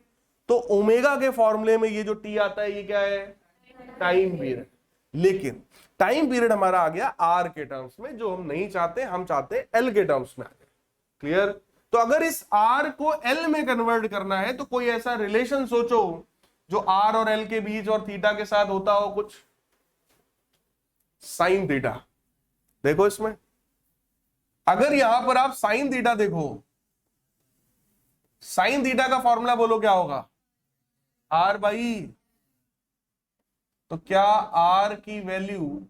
A: तो ओमेगा के फॉर्मूले में ये जो टी आता है ये क्या है, टाइम पीरियड। लेकिन टाइम पीरियड हमारा आ गया आर के टर्म्स में, जो हम नहीं चाहते, हम चाहते हैं एल के टर्म्स में आ गया। क्लियर। तो अगर इस आर को एल में कन्वर्ट करना है तो कोई ऐसा रिलेशन सोचो जो आर और एल के बीच और थीटा के साथ होता हो, कुछ साइन थीटा। देखो इसमें अगर यहां पर आप साइन थीटा देखो, साइन थीटा का फॉर्मूला बोलो क्या होगा, आर बाई, तो क्या आर की वैल्यू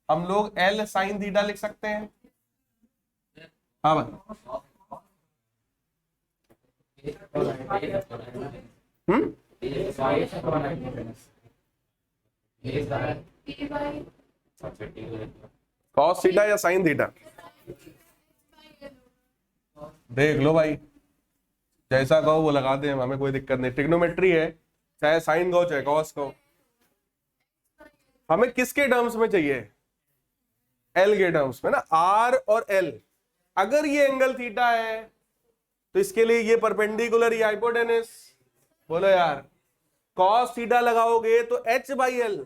A: हम लोग एल साइन थीटा लिख सकते हैं। हाँ भाई, कॉस थीटा या साइन थीटा, देख लो भाई, जैसा कहो वो लगा दे, हमें कोई दिक्कत नहीं, ट्रिग्नोमेट्री है, चाहे साइन कहो चाहे कॉस कहो। हमें किसके टर्म्स में चाहिए, एल के टर्म्स में ना, आर और एल। अगर ये एंगल थीटा है तो इसके लिए ये परपेंडिकुलर, ये हाइपोटेनस। बोलो यार, कॉस थीटा लगाओगे तो एच बाई एल,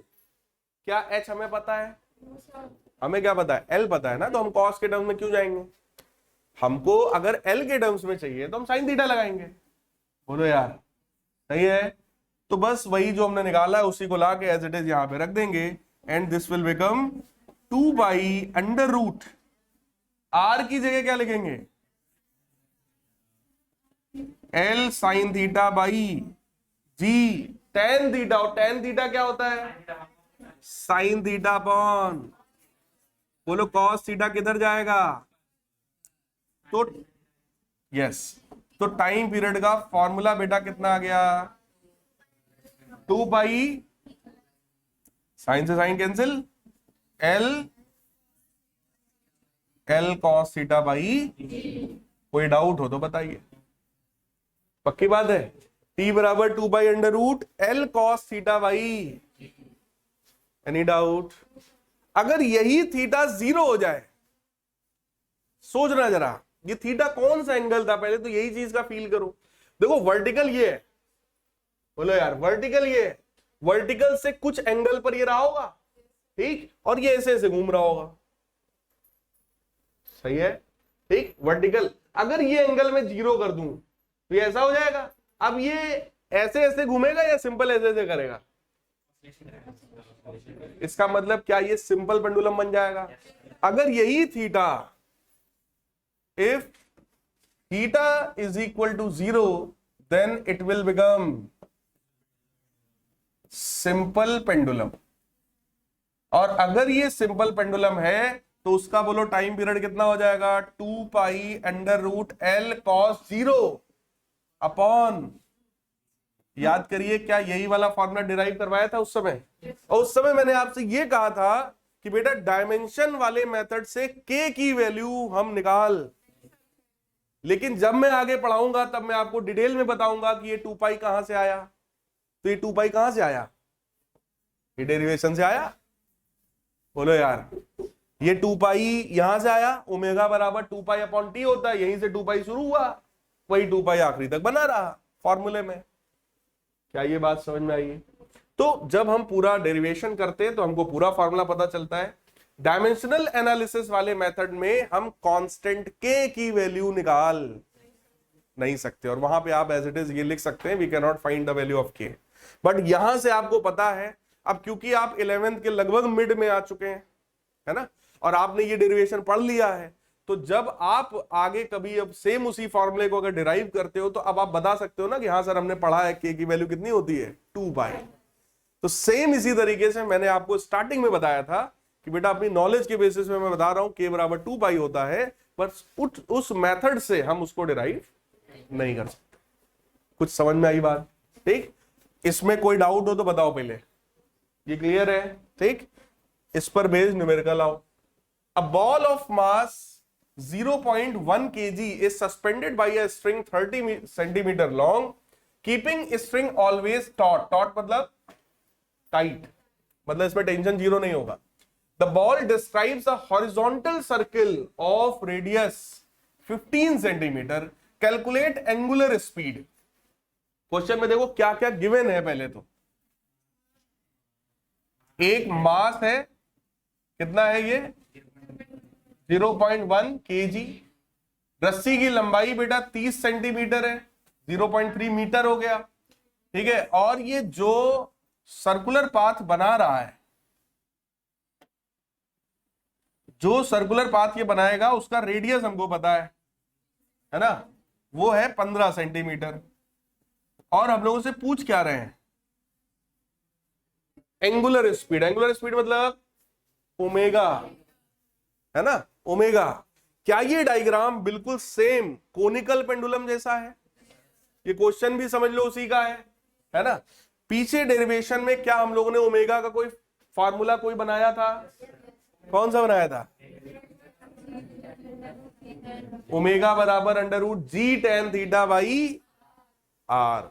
A: क्या एच हमें पता है, हमें क्या पता है, एल पता है ना, तो हम कॉस के टर्म्स में क्यों जाएंगे। हमको अगर एल के टर्म्स में चाहिए तो हम साइन थीटा लगाएंगे। बोलो यार, सही है। तो बस वही जो हमने निकाला है उसी को ला के एज इट इज यहां पे रख देंगे, and this will become 2 by under root, r की जगह क्या लिखेंगे, L sine theta by g tan theta. और टेन थीटा क्या होता है, साइन थीटा अपॉन, बोलो कॉस थीटा किधर जाएगा, तो यस, तो टाइम पीरियड का फॉर्मूला बेटा कितना आ गया, 2 पाई, साइन से sine cancel, L cos theta by. कोई डाउट हो तो बताइए, पक्की बात है, टी बराबर 2 by under root L cos theta by. Any doubt. अगर यही थीटा 0 हो जाए, सोचना जरा, ये थीटा कौन सा एंगल था, पहले तो यही चीज का फील करो। देखो वर्टिकल ये है, बोलो यार वर्टिकल ये है, वर्टिकल से कुछ एंगल पर ये रहा होगा, ठीक, और ये ऐसे ऐसे घूम रहा होगा। सही है, ठीक, वर्टिकल। अगर ये एंगल में 0 कर दूं तो ये ऐसा हो जाएगा। अब ये ऐसे ऐसे घूमेगा या सिंपल ऐसे ऐसे करेगा? इसका मतलब क्या ये सिंपल पेंडुलम बन जाएगा? अगर यही theta, if theta is equal to 0 then it will become simple pendulum. और अगर ये सिंपल पेंडुलम है तो उसका बोलो टाइम पीरियड कितना हो जाएगा? 2 pi under root L cos 0 upon, याद करिए क्या यही वाला फॉर्मूला डिराइव करवाया था उस समय? और उस समय मैंने आपसे ये कहा था कि बेटा डायमेंशन वाले मेथड से k की वैल्यू हम निकाल, लेकिन जब मैं आगे पढ़ाऊंगा तब मैं आपको डिटेल में बताऊंगा कि ये 2 पाई कहां से आया। तो ये 2 पाई कहां से आया? ये डेरिवेशन से आया। बोलो यार, ये 2 पाई यहां से आया, ओमेगा बराबर 2 पाई अपॉन टी होता है, यहीं से 2 पाई शुरू हुआ, वही 2 पाई आखिरी तक बना रहा फॉर्मूले में। क्या ये बात समझ में आई? तो जब हम पूरा डेरिवेशन करते हैं तो हमको पूरा फॉर्मूला पता चलता है। डायमेंशनल एनालिसिस वाले मेथड में हम कांस्टेंट के की वैल्यू निकाल नहीं सकते, और वहां पे आप एज इट इज ये लिख सकते हैं, we can not find the value of K. But यहां से आपको पता है, अब क्योंकि आप 11th के लगभग मिड में आ चुके हैं, है ना, और आपने ये डेरिवेशन पढ़ लिया है, तो जब आप आगे कभी अब सेम उसी फॉर्मूले को अगर डिराइव करते हो तो अब आप बता सकते हो ना कि हाँ सर हमने पढ़ा है के की वैल्यू कितनी होती है? 2 पाई। तो सेम इसी तरीके से मैंने आपको स्टार्टिंग में बताया था कि बेटा अपनी नॉलेज के बेसिस में मैं बता रहा हूं के बराबर 2 पाई होता है, पर उस मेथड से हम उसको डिराइव नहीं कर सकते। कुछ समझ में आई बात? ठीक, इसमें कोई डाउट हो तो बताओ पहले। ये क्लियर है? ठीक, इस पर बेस्ड न्यूमेरिकल आओ। A ball of mass 0.1 kg is suspended by a string 30 centimeter long, keeping string always taut. Taut मतलब टाइट, मतलब इसमें टेंशन 0 नहीं होगा। The ball describes a horizontal circle of radius 15 centimeter. Calculate angular speed. Question में देखो क्या क्या given है। पहले तो एक मास है, कितना है ये? 0.1 kg। रस्सी की लंबाई बेटा 30 सेंटीमीटर है, 0.3 मीटर हो गया, ठीक है। और ये जो सर्कुलर पाथ बना रहा है, जो सर्कुलर पाथ ये बनाएगा उसका रेडियस हमको पता है ना, वो है 15 सेंटीमीटर। और हम लोगों से पूछ क्या रहे हैं? Angular speed. एंगुलर स्पीड मतलब ओमेगा, है ना, ओमेगा। क्या ये डायग्राम बिल्कुल सेम कोनिकल पेंडुलम जैसा है? ये क्वेश्चन भी समझ लो उसी का है ना। पीछे डेरिवेशन में क्या हम लोगों ने ओमेगा का कोई फार्मूला कोई बनाया था? कौन सा बनाया था? ओमेगा बराबर under root g tan theta by r.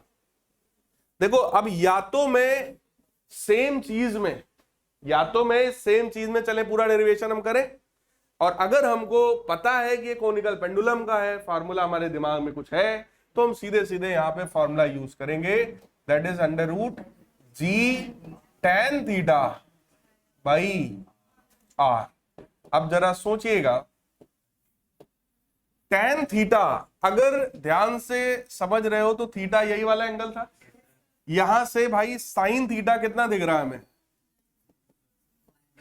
A: देखो अब या तो मैं सेम चीज में चले, पूरा डेरिवेशन हम करें, और अगर हमको पता है कि ये कोनिकल पेंडुलम का है, फार्मूला हमारे दिमाग में कुछ है, तो हम सीधे सीधे यहां पे फार्मूला यूज करेंगे, that is under root g tan theta by r. अब जरा सोचिएगा, टेन थीटा अगर ध्यान से समझ रहे हो तो थीटा यही वाला एंगल था। यहां से भाई साइन थीटा कितना दिख रहा है हमें?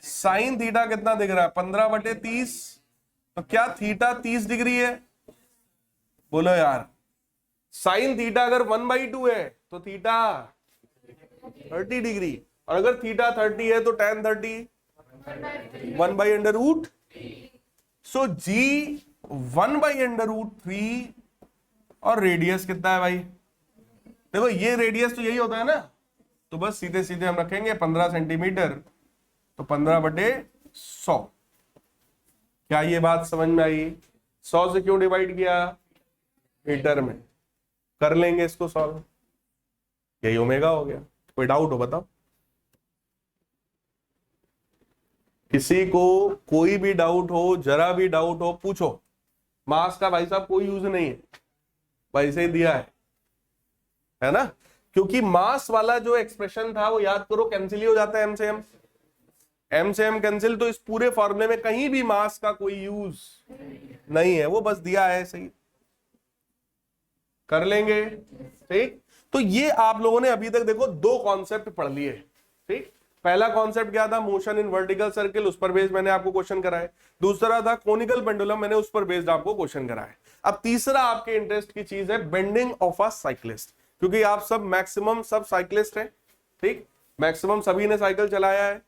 A: साइन थीटा कितना दिख रहा है? 15/30। तो क्या थीटा 30 डिग्री है? बोलो यार, साइन थीटा अगर 1/2 है तो थीटा 30 डिग्री, और अगर थीटा 30 है तो tan 30 1/√। सो जी 1/√3, और रेडियस कितना है भाई? देखो ये रेडियस तो यही होता है ना, तो बस सीधे सीधे हम रखेंगे 15 सेंटीमीटर, तो 15/100। क्या ये बात समझ में आई? 100 से क्यों डिवाइड किया? मीटर में। कर लेंगे इसको सॉल्व, यही ओमेगा हो गया। कोई डाउट हो बताओ? किसी को कोई भी डाउट हो, जरा भी डाउट हो, पूछो। मास का भाई साहब कोई यूज नहीं है, वैसे ही दिया है ना, क्योंकि मास वाला जो एक्सप्रेशन था वो याद करो कैंसिल ही हो जाता है एम से एम कैंसिल। तो इस पूरे फॉर्मूले में कहीं भी मास का कोई यूज नहीं है, वो बस दिया है सही। कर लेंगे, ठीक। तो ये आप लोगों ने अभी तक देखो दो कॉन्सेप्ट पढ़ लिए, ठीक। पहला कॉन्सेप्ट क्या था, मोशन इन वर्टिकल सर्किल, उस पर बेस्ड मैंने आपको क्वेश्चन कराए। दूसरा था कोनिकल पेंडुलम, मैंने उस पर बेस्ड आपको क्वेश्चन कराए। अब तीसरा आपके इंटरेस्ट की चीज है बेंडिंग ऑफ अ साइक्लिस्ट, क्योंकि आप सब मैक्सिमम सब साइक्लिस्ट हैं, ठीक। मैक्सिमम सभी ने साइकिल चलाया है,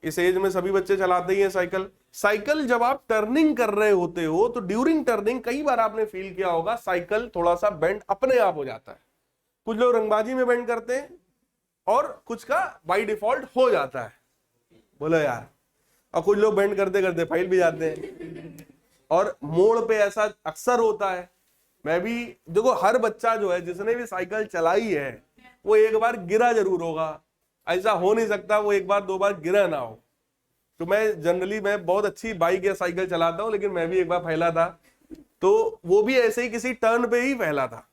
A: इस एज में सभी बच्चे चलाते ही हैं साइकिल। साइकिल जब आप टर्निंग कर रहे होते हो तो ड्यूरिंग टर्निंग कई बार आपने फील किया होगा साइकिल थोड़ा सा बेंड अपने आप हो जाता है। कुछ लोग रंगबाजी में बेंड करते हैं और कुछ का बाय डिफॉल्ट हो जाता है, बोलो यार। और कुछ लोग बेंड करते करते फैल भी जाते हैं, और मोड़ पे ऐसा अक्सर होता है। मैं भी देखो, हर बच्चा जो है जिसने भी साइकिल चलाई है वो एक बार गिरा जरूर होगा, ऐसा हो नहीं सकता वो एक बार दो बार गिरा ना हो। तो मैं जनरली मैं बहुत अच्छी बाइक या साइकिल चलाता हूं, लेकिन मैं भी एक बार फैला था, तो वो भी ऐसे ही किसी टर्न पे ही फैला था,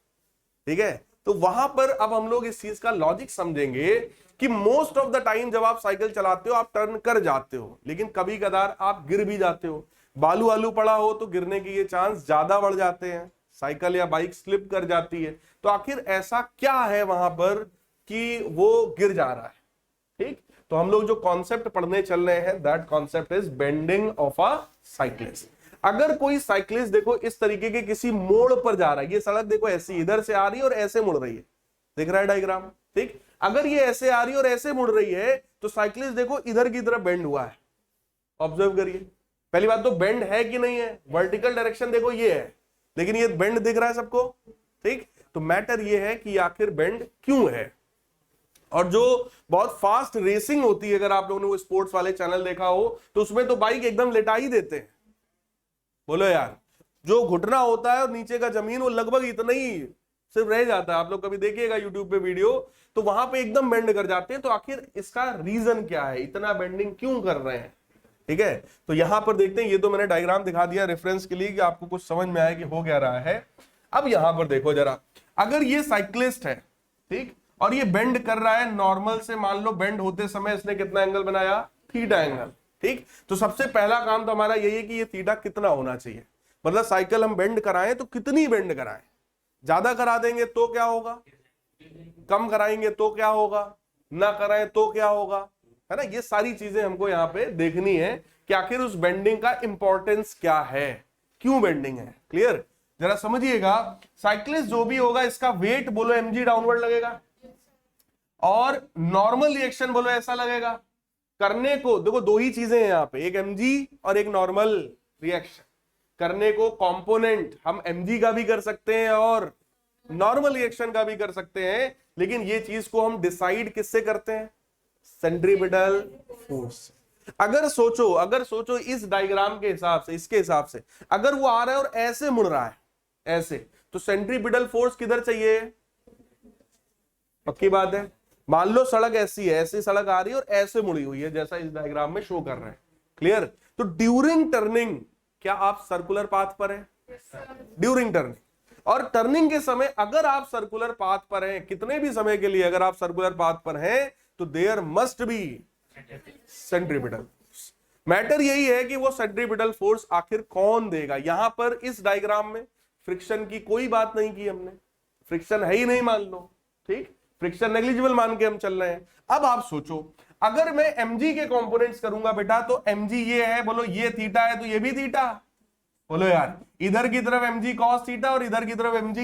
A: ठीक है। तो वहां पर अब हम लोग इस चीज का लॉजिक समझेंगे कि मोस्ट ऑफ द टाइम जब आप साइकिल चलाते हो आप टर्न कर जाते हो, लेकिन कभी कदार आप गिर भी जाते हो। बालू आलू पड़ा हो तो गिरने के ये चांस ज्यादा बढ़ जाते हैं, साइकिल या बाइक स्लिप कर जाती है। तो आखिर ऐसा क्या है वहां पर कि वो गिर जा रहा है, ठीक। तो हम लोग जो कॉन्सेप्ट पढ़ने चल रहे हैं, that concept is bending of a cyclist. अगर कोई साइक्लिस्ट देखो इस तरीके के किसी मोड़ पर जा रहा है, ये सड़क देखो ऐसी इधर से आ रही है और ऐसे मुड़ रही है, दिख रहा है डायग्राम, ठीक। अगर ये ऐसे आ रही है और ऐसे मुड़ रही है तो साइक्लिस्ट देखो इधर की तरफ बेंड हुआ है, ऑब्जर्व करिए। पहली बात तो बेंड है कि नहीं है, वर्टिकल डायरेक्शन देखो ये है, लेकिन ये बेंड दिख रहा है सबको, ठीक। तो मैटर ये है कि आखिर बेंड क्यों है। और जो बहुत फास्ट रेसिंग होती है, अगर आप लोगों ने वो स्पोर्ट्स वाले चैनल देखा हो तो उसमें तो बाइक एकदम लेटा ही देते हैं, बोलो यार। जो घुटना होता है और नीचे का जमीन वो लगभग इतना ही सिर्फ रह जाता है। आप लोग कभी देखिएगा यूट्यूब पे वीडियो, तो वहां पे एकदम बेंड कर जाते हैं। तो आखिर इसका रीजन क्या है, इतना बेंडिंग क्यों कर रहे हैं, ठीक है। तो यहां पर देखते हैं, ये तो मैंने डायग्राम दिखा दिया रेफरेंस के लिए कि आपको कुछ समझ में आए कि हो क्या रहा है। अब यहां पर देखो जरा, अगर ये साइक्लिस्ट है, ठीक, और ये बेंड कर रहा है नॉर्मल से, मान लो बेंड होते समय इसने कितना एंगल बनाया, थीटा एंगल, ठीक। तो सबसे पहला काम तो हमारा यही है कि ये थीटा कितना होना चाहिए, मतलब साइकिल हम बेंड कराएं तो कितनी बेंड कराएं। ज्यादा करा देंगे तो क्या होगा, कम कराएंगे तो क्या होगा, ना कराएं तो क्या होगा, है ना। ये सारी चीजें हमको यहाँ पे देखनी है कि आखिर उस बेंडिंग का इंपॉर्टेंस क्या है, क्यों बेंडिंग है। क्लियर, जरा समझिएगा। साइक्लिस्ट जो भी होगा इसका वेट बोलो mg डाउनवर्ड लगेगा, और नॉर्मल रिएक्शन बोलो ऐसा लगेगा। करने को देखो दो ही चीजें हैं यहाँ पे, एक mg और एक नॉर्मल रिएक्शन। करने को कंपोनेंट हम mg का भी कर सकते हैं और नॉर्मल रिएक्शन का भी कर सकते हैं, लेकिन ये चीज को हम डिसाइड किससे करते हैं, सेंट्रीपिटल फोर्स। अगर सोचो इस डायग्राम के हिसाब से, इसके हिसाब से अगर वो आ रहा है और ऐसे मुड़ रहा है ऐसे, तो सेंट्रीपिटल फोर्स किधर चाहिए, पक्की बात है। मान लो सड़क ऐसी है, ऐसी सड़क आ रही है और ऐसे मुड़ी हुई है जैसा इस डायग्राम में शो कर रहे हैं, क्लियर। तो ड्यूरिंग टर्निंग क्या आप सर्कुलर पाथ पर हैं, ड्यूरिंग टर्निंग, और टर्निंग के समय अगर आप सर्कुलर पाथ पर हैं, कितने भी समय के लिए अगर आप सर्कुलर पाथ पर हैं, तो there must be centripetal. Matter यही है कि वो सेंट्रीपिटल फोर्स आखिर कौन देगा। यहां पर इस डायग्राम में फ्रिक्शन की कोई बात नहीं की हमने, फ्रिक्शन है ही नहीं मान लो, ठीक, फ्रिक्शन नेग्लिजिबल मान के हम चल रहे हैं। अब आप सोचो, अगर मैं mg के कंपोनेंट्स करूंगा बेटा, तो mg ये है, बोलो ये थीटा है तो ये भी थीटा, बोलो यार। इधर की तरफ mg cos थीटा और इधर की तरफ mg,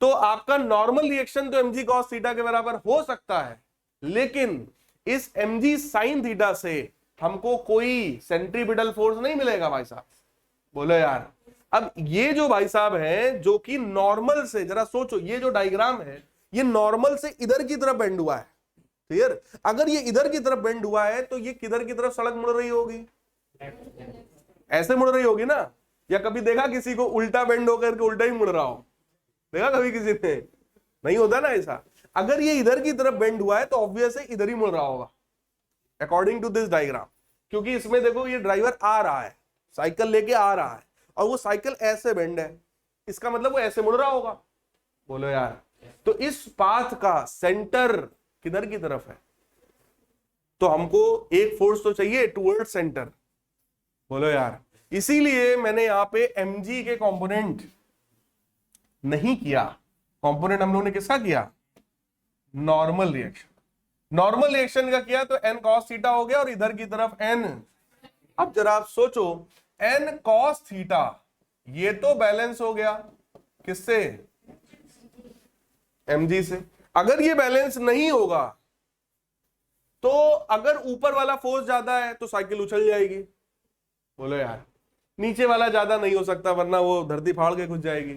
A: तो आपका नॉर्मल रिएक्शन तो mg cos थीटा के बराबर हो सकता है, लेकिन इस mg sin थीटा से हमको कोई सेंट्रीपिटल फोर्स नहीं मिलेगा भाई साहब, बोलो यार। अब ये जो भाई साहब है जो कि नॉर्मल से, जरा सोचो, ये जो डायग्राम है ये नॉर्मल से इधर की तरफ बेंड हुआ है, क्लियर। अगर ये इधर की तरफ बेंड हुआ है तो ये किधर की तरफ सड़क मुड़ रही होगी, ऐसे मुड़ रही होगी ना। या कभी देखा किसी को उल्टा बेंड होकर के उल्टा ही मुड़ रहा हो, देखा कभी किसी ने, नहीं होता ना ऐसा। अगर ये इधर की तरफ बेंड हुआ है तो ऑब्वियस है इधर ही मुड़ रहा होगा अकॉर्डिंग टू दिस डायग्राम, क्योंकि इसमें देखो ये ड्राइवर आ रहा है, साइकिल लेके आ रहा है, और वो साइकिल ऐसे बेंड है, इसका मतलब वो ऐसे मुड़ रहा होगा, बोलो यार। तो इस पाथ का सेंटर किधर की तरफ है, तो हमको एक फोर्स तो चाहिए टुवर्ड सेंटर, बोलो यार। इसीलिए मैंने यहां पे mg के कंपोनेंट नहीं किया, कंपोनेंट हम लोगों ने किसका किया, नॉर्मल रिएक्शन। नॉर्मल रिएक्शन का किया तो n cos थीटा हो गया और इधर की तरफ n। अब जरा आप सोचो, n cos थीटा ये तो बैलेंस हो गया किससे, mg से। अगर ये बैलेंस नहीं होगा तो अगर ऊपर वाला फोर्स ज्यादा है तो साइकिल उछल जाएगी। बोलो यार, नीचे वाला ज्यादा नहीं हो सकता वरना वो धरती फाड़ के घुस जाएगी।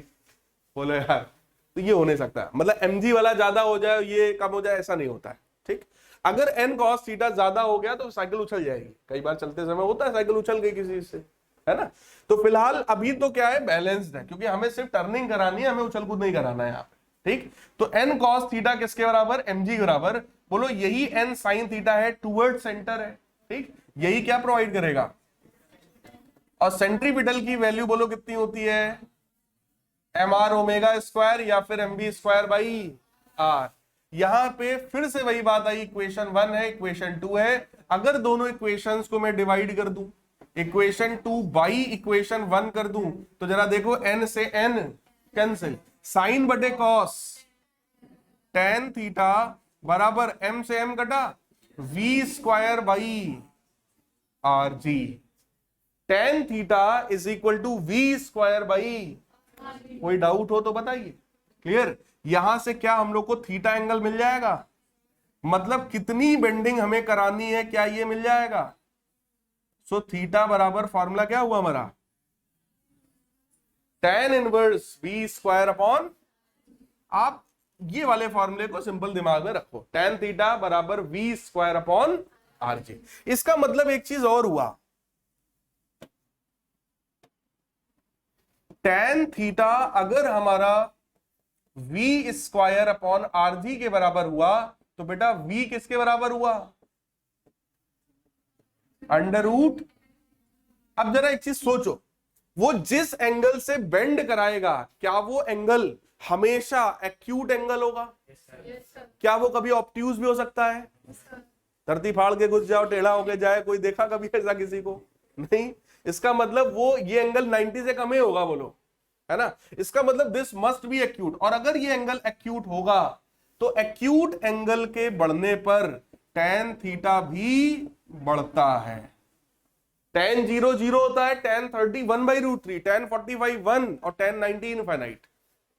A: बोलो यार, तो ये हो नहीं सकता, मतलब mg वाला ज्यादा हो जाए ये कम हो जाए ऐसा नहीं होता है। ठीक, अगर n cos थीटा ज्यादा हो गया तो साइकिल उछल जाएगी। कई बार चलते समय होता है साइकिल उछल गई किसी से, है ना। तो फिलहाल अभी तो क्या है, बैलेंस्ड है, क्योंकि हमें सिर्फ टर्निंग करानी है, हमें उछल कूद नहीं कराना है यहाँ पे। ठीक, तो n cos थीटा किसके बराबर, mg के बराबर। बोलो यही n sin थीटा है, टूवर्ड सेंटर है। ठीक, यही क्या प्रोवाइड करेगा, और सेंट्रीपिटल की वैल्यू बोलो कितनी होती है, mr ओमेगा स्क्वायर या फिर mv स्क्वायर बाई r। यहां पे फिर से वही बात आई, इक्वेशन 1 है, इक्वेशन 2 है। अगर दोनों इक्वेशंस को मैं डिवाइड कर दूं, इक्वेशन 2 बाई इक्वेशन 1 कर दूं, तो जरा देखो n से n कैंसिल, साइन बटे कॉस, tan थीटा बराबर m से m कटा v square by r g. tan theta is equal to v square by, कोई डाउट हो तो बताइए। क्लियर, यहां से क्या हम लोग को थीटा एंगल मिल जाएगा, मतलब कितनी बेंडिंग हमें करानी है क्या ये मिल जाएगा। सो थीटा बराबर फॉर्मूला क्या हुआ हमारा, tan inverse v square upon, आप ये वाले फॉर्मूले को सिंपल दिमाग में रखो, tan थीटा बराबर v square upon R G. इसका मतलब एक चीज और हुआ, tan थीटा अगर हमारा v square upon R G के बराबर हुआ तो बेटा v किसके बराबर हुआ, अंडर रूट। अब जरा एक चीज सोचो, वो जिस एंगल से बेंड कराएगा क्या वो एंगल हमेशा एक्यूट एंगल होगा, क्या वो कभी ऑब्ट्यूज भी हो सकता है, धरती फाड़ के घुस जाओ टेढ़ा होके जाए, कोई देखा कभी ऐसा किसी को, नहीं। इसका मतलब वो ये एंगल 90 से कम ही होगा, बोलो, है ना। इसका मतलब दिस मस्ट बी एक्यूट, और अगर ये एंगल एक्यूट होगा तो एक्यूट एंगल के बढ़ने पर tan थीटा भी बढ़ता है। tan 0 0 होता है, tan 30 1/√3, tan 45 1 और tan 90 इनफाइनाइट।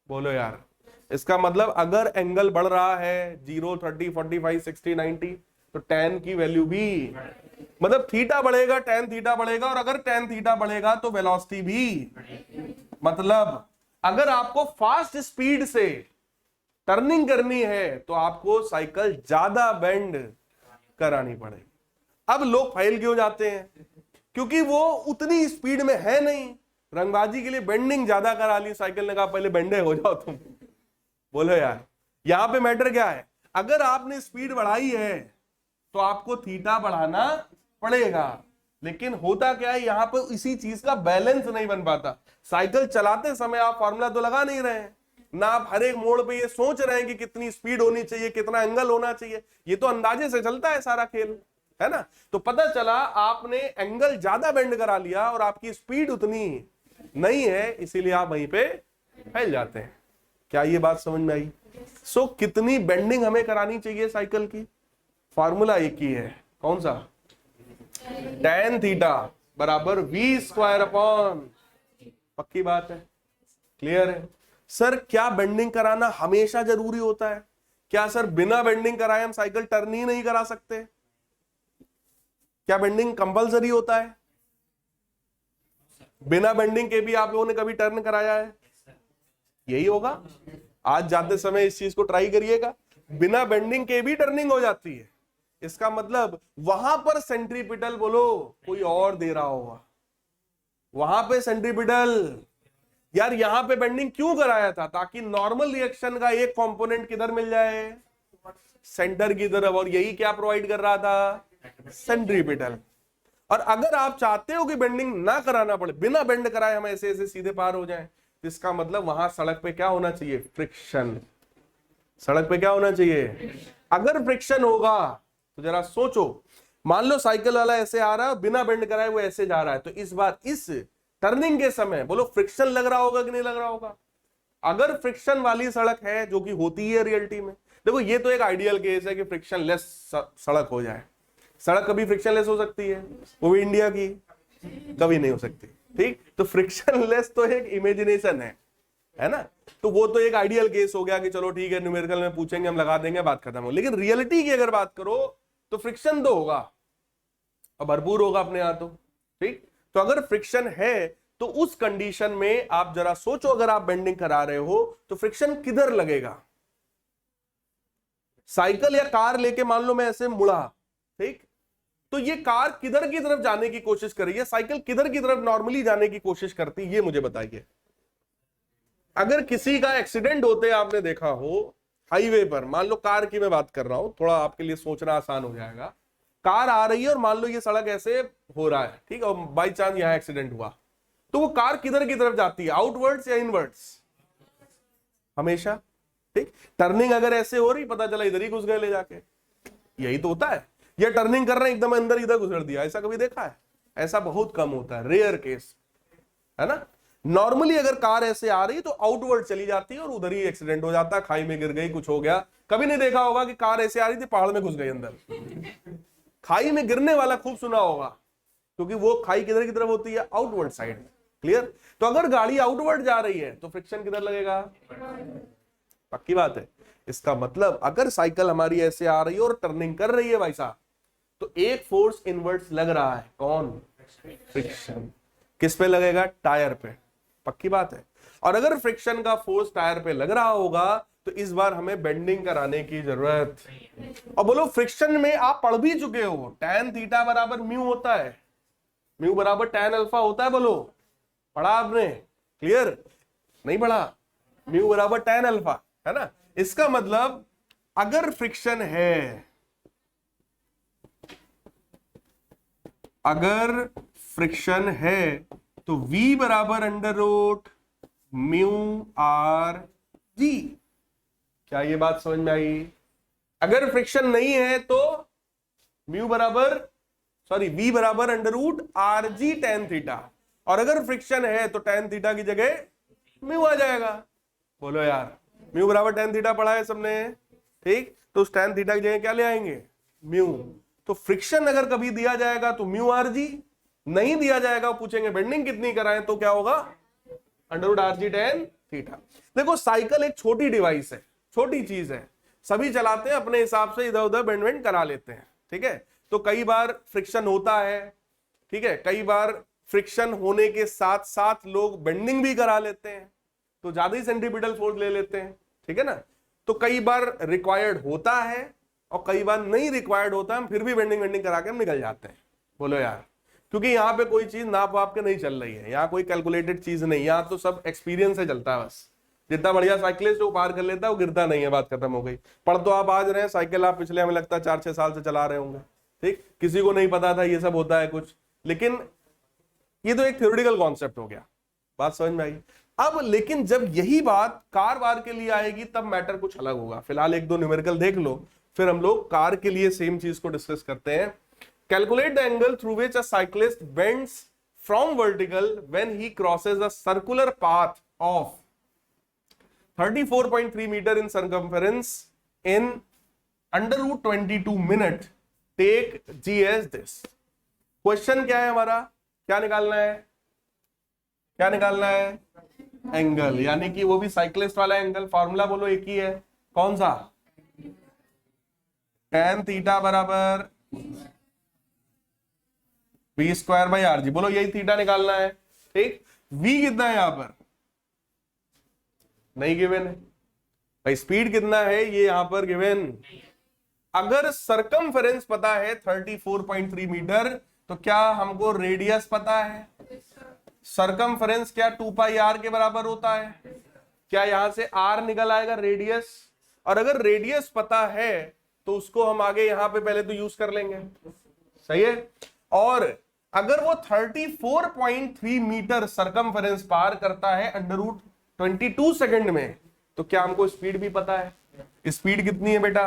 A: बोलो यार, इसका मतलब अगर एंगल बढ़ रहा है 0 30 45 60 90 तो tan की वैल्यू भी, मतलब थीटा बढ़ेगा tan थीटा बढ़ेगा, और अगर tan थीटा बढ़ेगा तो वेलोसिटी भी। मतलब अगर आपको फास्ट स्पीड से टर्निंग करनी है तो आपको साइकिल ज्यादा बेंड करानी पड़ेगी। अब लोग फेल क्यों जाते हैं, क्योंकि वो उतनी स्पीड में है नहीं, रंगबाजी के लिए बेंडिंग ज्यादा करा ली, साइकिल ने कहा पहले बेंडे हो जाओ तुम। बोलो यार, यहां पे मैटर क्या है, अगर आपने स्पीड बढ़ाई है तो आपको थीटा बढ़ाना पड़ेगा, लेकिन होता क्या है यहां पर इसी चीज का बैलेंस नहीं बन पाता। साइकिल चलाते समय आप फॉर्मूला तो लगा नहीं रहे हैं ना, आप हर एक मोड़ पे ये सोच रहे हैं कि कितनी स्पीड होनी चाहिए, कितना एंगल होना चाहिए, ये तो अंदाजे से चलता है सारा खेल, है ना। तो पता चला आपने एंगल ज्यादा बेंड करा लिया और आपकी स्पीड उतनी नहीं है, इसीलिए आप वहीं पे फैल जाते हैं। क्या ये बात समझ में आई। सो कितनी बेंडिंग हमें करानी चाहिए साइकिल की, फॉर्मूला एक ही है, कौन सा, tan थीटा बराबर v स्क्वायर अपॉन, पक्की बात है, क्लियर है। सर क्या बेंडिंग कराना हमेशा जरूरी होता है, क्या सर बिना बेंडिंग कराए हम साइकिल टर्न ही नहीं करा सकते, क्या बेंडिंग कंपलसरी होता है, बिना बेंडिंग के भी आप लोगों ने कभी टर्न कराया है, यही होगा। आज जाते समय इस चीज को ट्राई करिएगा, बिना बेंडिंग के भी टर्निंग हो जाती है, इसका मतलब वहां पर सेंट्रीपिटल बोलो कोई और दे रहा होगा, वहां पे सेंट्रीपिटल। यार यहां पे बेंडिंग क्यों कराया था, ताकि नॉर्मल रिएक्शन का एक कंपोनेंट किधर मिल जाए, सेंटर की तरफ, और यही क्या प्रोवाइड कर रहा था, सेंट्रीपिटल। और अगर आप चाहते हो कि बेंडिंग ना कराना पड़े, बिना बेंड कराए हम ऐसे ऐसे सीधे पार हो जाएं, तो इसका मतलब वहां सड़क पे क्या होना चाहिए, फ्रिक्शन। सड़क पे क्या होना चाहिए, अगर फ्रिक्शन होगा तो जरा सोचो, मान लो साइकिल वाला ऐसे आ रहा है बिना बेंड कराए वो ऐसे जा रहा है, तो इस बार इस टर्निंग के समय बोलो फ्रिक्शन लग रहा होगा कि नहीं लग रहा होगा। अगर फ्रिक्शन वाली सड़क है, जो कि होती है रियलिटी में, देखो ये तो एक आइडियल केस है कि फ्रिक्शन लेस सड़क हो जाए। सड़क कभी फ्रिक्शन लेस हो सकती है? वो भी इंडिया की कभी नहीं हो सकती, ठीक। तो फ्रिक्शन लेस तो एक इमेजिनेशन है ना। तो वो तो एक आइडियल केस हो गया कि चलो ठीक है, न्यूमेरिकल में पूछेंगे, हम लगा देंगे, बात खत्म हो। लेकिन रियलिटी की अगर बात करो तो फ्रिक्शन तो होगा और भरपूर होगा अपने यहां तो, ठीक। तो अगर फ्रिक्शन है तो उस कंडीशन में आप जरा सोचो, अगर आप बेंडिंग करा रहे हो तो फ्रिक्शन किधर लगेगा? साइकिल या कार लेके मान लो मैं ऐसे मुड़ा, ठीक, तो ये कार किधर की तरफ जाने की कोशिश कर रही है, साइकिल किधर की तरफ नॉर्मली जाने की कोशिश करती है, ये मुझे बताइए। अगर किसी का एक्सीडेंट होते आपने देखा हो हाईवे पर, मान लो कार की मैं बात कर रहा हूं, थोड़ा आपके लिए सोचना आसान हो जाएगा। कार आ रही है और मान लो ये सड़क ऐसे हो रहा है, ठीक, और बाई चांस यहां एक्सीडेंट हुआ, तो वो कार किधर की तरफ जाती है, आउटवर्ड्स या इनवर्ड्स? हमेशा, ठीक। टर्निंग अगर ऐसे हो रही, पता चला इधर ही घुस गए ले जाके, यही तो होता है। या टर्निंग कर रहे हैं एकदम अंदर, इधर घुस दिया, ऐसा कभी देखा है? ऐसा बहुत कम होता है, रेयर केस है ना। नॉर्मली अगर कार ऐसे आ रही है तो आउटवर्ड चली जाती है और उधर ही एक्सीडेंट हो जाता है, खाई में गिर गई, कुछ हो गया। कभी नहीं देखा होगा कि कार ऐसे आ रही थी, पहाड़ में घुस गई अंदर। खाई में गिरने वाला खूब सुना होगा, क्योंकि वो खाई किधर की तरफ होती है, आउटवर्ड साइड, क्लियर। तो अगर गाड़ी आउटवर्ड जा रही है तो फ्रिक्शन किधर लगेगा? पक्की बात है। इसका मतलब अगर साइकिल हमारी ऐसे आ रही है और टर्निंग कर रही है भाई साहब, तो एक फोर्स इनवर्स लग रहा है, कौन? फ्रिक्शन। किस पे लगेगा? टायर पे, पक्की बात है। और अगर फ्रिक्शन का फोर्स टायर पे लग रहा होगा तो इस बार हमें बेंडिंग कराने की जरूरत। और बोलो फ्रिक्शन में आप पढ़ भी चुके हो, टैन थीटा बराबर म्यू होता है, म्यू बराबर टैन अल्फा होता है, बोलो पढ़ा आपने? क्लियर? नहीं पढ़ा? म्यू बराबर टैन अल्फा, है ना। इसका मतलब अगर फ्रिक्शन है, अगर फ्रिक्शन है तो V बराबर under root mu r g. क्या ये बात समझ में आई? अगर फ्रिक्शन नहीं है तो म्यू बराबर V बराबर under root r g tan theta, और अगर फ्रिक्शन है तो टेन थीटा की जगह म्यू आ जाएगा। बोलो यार, म्यू बराबर टेन थीटा पढ़ा है सबने, ठीक। तो उस टेन थीटा की जगह क्या ले आएंगे? म्यू। तो फ्रिक्शन अगर कभी दिया जाएगा तो म्यू आर जी, नहीं दिया जाएगा, पूछेंगे बेंडिंग कितनी कराएं, तो क्या होगा? Under root r g tan theta. देखो साइकिल एक छोटी डिवाइस है, छोटी चीज है, सभी चलाते हैं अपने हिसाब से, इधर उधर बेंड करा लेते हैं, ठीक है। तो कई बार फ्रिक्शन होता है, ठीक है, कई बार फ्रिक्शन होने के साथ साथ लोग बेंडिंग भी करा लेते हैं, तो ज्यादा ही सेंट्रीपिटल फोर्स ले लेते हैं, ठीक है ना। तो कई बार रिक्वायर्ड होता है और कई बार नहीं रिक्वायर्ड होता है, हम फिर भी बेंडिंग करा के हम निकल जाते हैं। बोलो यार, क्योंकि यहाँ पे कोई चीज नाप वाप के नहीं चल रही है, यहाँ कोई कैलकुलेटेड चीज नहीं, यहाँ तो सब एक्सपीरियंस से चलता है बस। जितना बढ़िया साइकिलिस्ट वो पार कर लेता है, वो गिरता नहीं है, बात खत्म हो गई। पढ़ तो आप आज रहे हैं, साइकिल आप पिछले हमें लगता है 4-6 साल से चला रहे होंगे, ठीक। किसी को नहीं पता था ये सब होता है कुछ, लेकिन ये तो एक थ्योरेटिकल कॉन्सेप्ट हो गया, बात समझ में आई। अब लेकिन जब यही बात कार वार के लिए आएगी तब मैटर कुछ अलग होगा। फिलहाल एक दो न्यूमेरिकल देख लो, फिर हम लोग कार के लिए सेम चीज को डिस्कस करते हैं। Calculate the angle through which a cyclist bends from vertical when he crosses a circular path of 34.3 meter in circumference in under root 22 minute. Take G as this. Question क्या है हमारा? क्या निकालना है? क्या निकालना है? एंगल, यानी कि वो भी साइक्लिस्ट वाला एंगल। फॉर्मूला बोलो एक ही है, कौन सा? tan थीटा बराबर V स्क्वायर बाई आर जी। बोलो यही थीटा निकालना है, ठीक। V कितना है यहां पर? नहीं गिवन है भाई। स्पीड कितना है ये यहां पर गिवन। अगर सरकमफेरेंस पता है 34.3 मीटर, तो क्या हमको रेडियस पता है? सरकमफेरेंस क्या 2 पाई आर के बराबर होता है? क्या यहां से आर निकल आएगा रेडियस? और अगर रेडियस पता है तो उसको हम आगे यहां पे पहले तो यूज कर लेंगे, सही है। और अगर वो 34.3 मीटर सरकमफेरेंस पार करता है अंडर रूट 22 सेकंड में, तो क्या हमको स्पीड भी पता है? स्पीड कितनी है बेटा?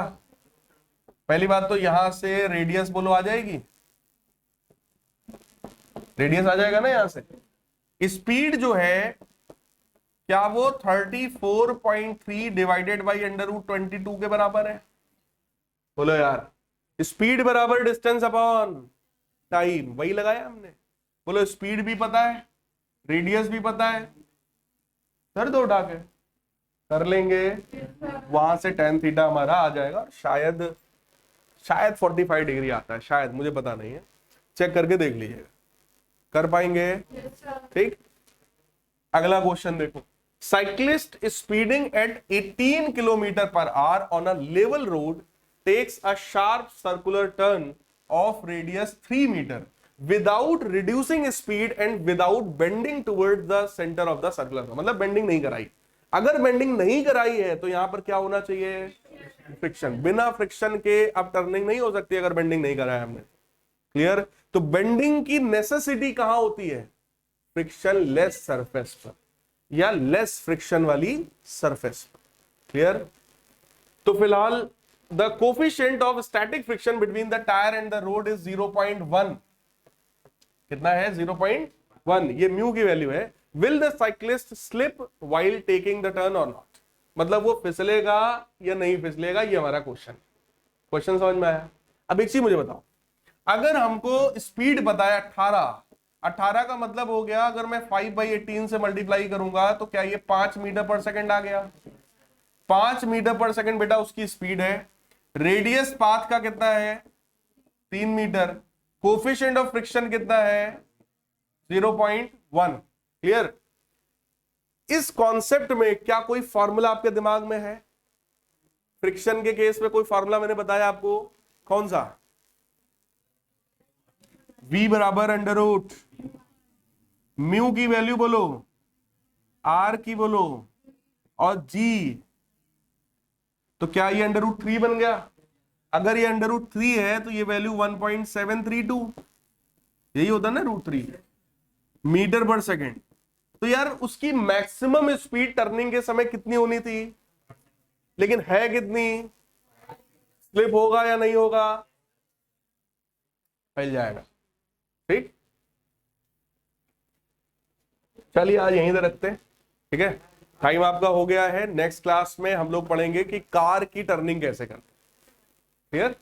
A: पहली बात तो यहां से रेडियस बोलो आ जाएगी, रेडियस आ जाएगा ना यहां से। स्पीड जो है क्या वो 34.3 डिवाइडेड बाई √22 के बराबर है? बोलो यार। स्पीड बराबर डिस्टेंस अपॉन टाइम, वही लगाया हमने। बोलो स्पीड भी पता है, रेडियस भी पता है, कर दो उठा के, कर लेंगे। वहां से tan थीटा हमारा आ जाएगा, शायद 45 डिग्री आता है, शायद, मुझे पता नहीं है, चेक करके देख लीजिएगा, कर पाएंगे? ठीक। अगला क्वेश्चन देखो। Cyclist speeding at 18 kilometre per hour on a level road takes a sharp circular turn of radius 3 metre without reducing speed and without bending toward the centre of the circular. मतलब bending नहीं कराई। अगर bending नहीं कराई है तो यहां पर क्या होना चाहिए? फ्रिक्शन। बिना फ्रिक्शन के अब टर्निंग नहीं हो सकती अगर बेंडिंग नहीं कराया हमने। क्लियर? तो बेंडिंग की नेसेसिटी कहां होती है? फ्रिक्शन लेस सरफेस पर या लेस फ्रिक्शन वाली सरफेस पर। क्लियर? तो फिलहाल the coefficient of static friction between the tyre and the road is 0.1। कितना है? 0.1। ये म्यू की वैल्यू है। Will the cyclist slip while taking the turn और नॉट? मतलब वो फिसलेगा या नहीं फिसलेगा, ये हमारा क्वेश्चन समझ में आया? अब एक चीज मुझे बताओ, अगर हमको स्पीड बताया 18 का मतलब हो गया, अगर मैं 5/18 से मल्टीप्लाई करूंगा तो क्या ये 5 मीटर पर सेकंड आ गया? 5 मीटर पर सेकंड बेटा उसकी स्पीड है। रेडियस पाथ का कितना है? 3 मीटर। कोफिशिएंट ऑफ फ्रिक्शन कितना है? 0.1। क्लियर? इस कॉन्सेप्ट में क्या कोई फॉर्मूला आपके दिमाग में है? फ्रिक्शन के केस में कोई फॉर्मूला मैंने बताया आपको, कौन सा? v बराबर √ म्यू की वैल्यू बोलो, r की बोलो, और g। तो क्या ये √3 बन गया? अगर ये √3 है तो ये वैल्यू 1.732, यही होता ना √3 मीटर पर सेकेंड। तो यार उसकी मैक्सिमम स्पीड टर्निंग के समय कितनी होनी थी? लेकिन है कितनी? स्लिप होगा या नहीं होगा? फैल जाएगा। ठीक, चलिए आज यहीं से रखते हैं। ठीक है, टाइम आपका हो गया है। नेक्स्ट क्लास में हम लोग पढ़ेंगे कि कार की टर्निंग कैसे करते हैं। क्लियर?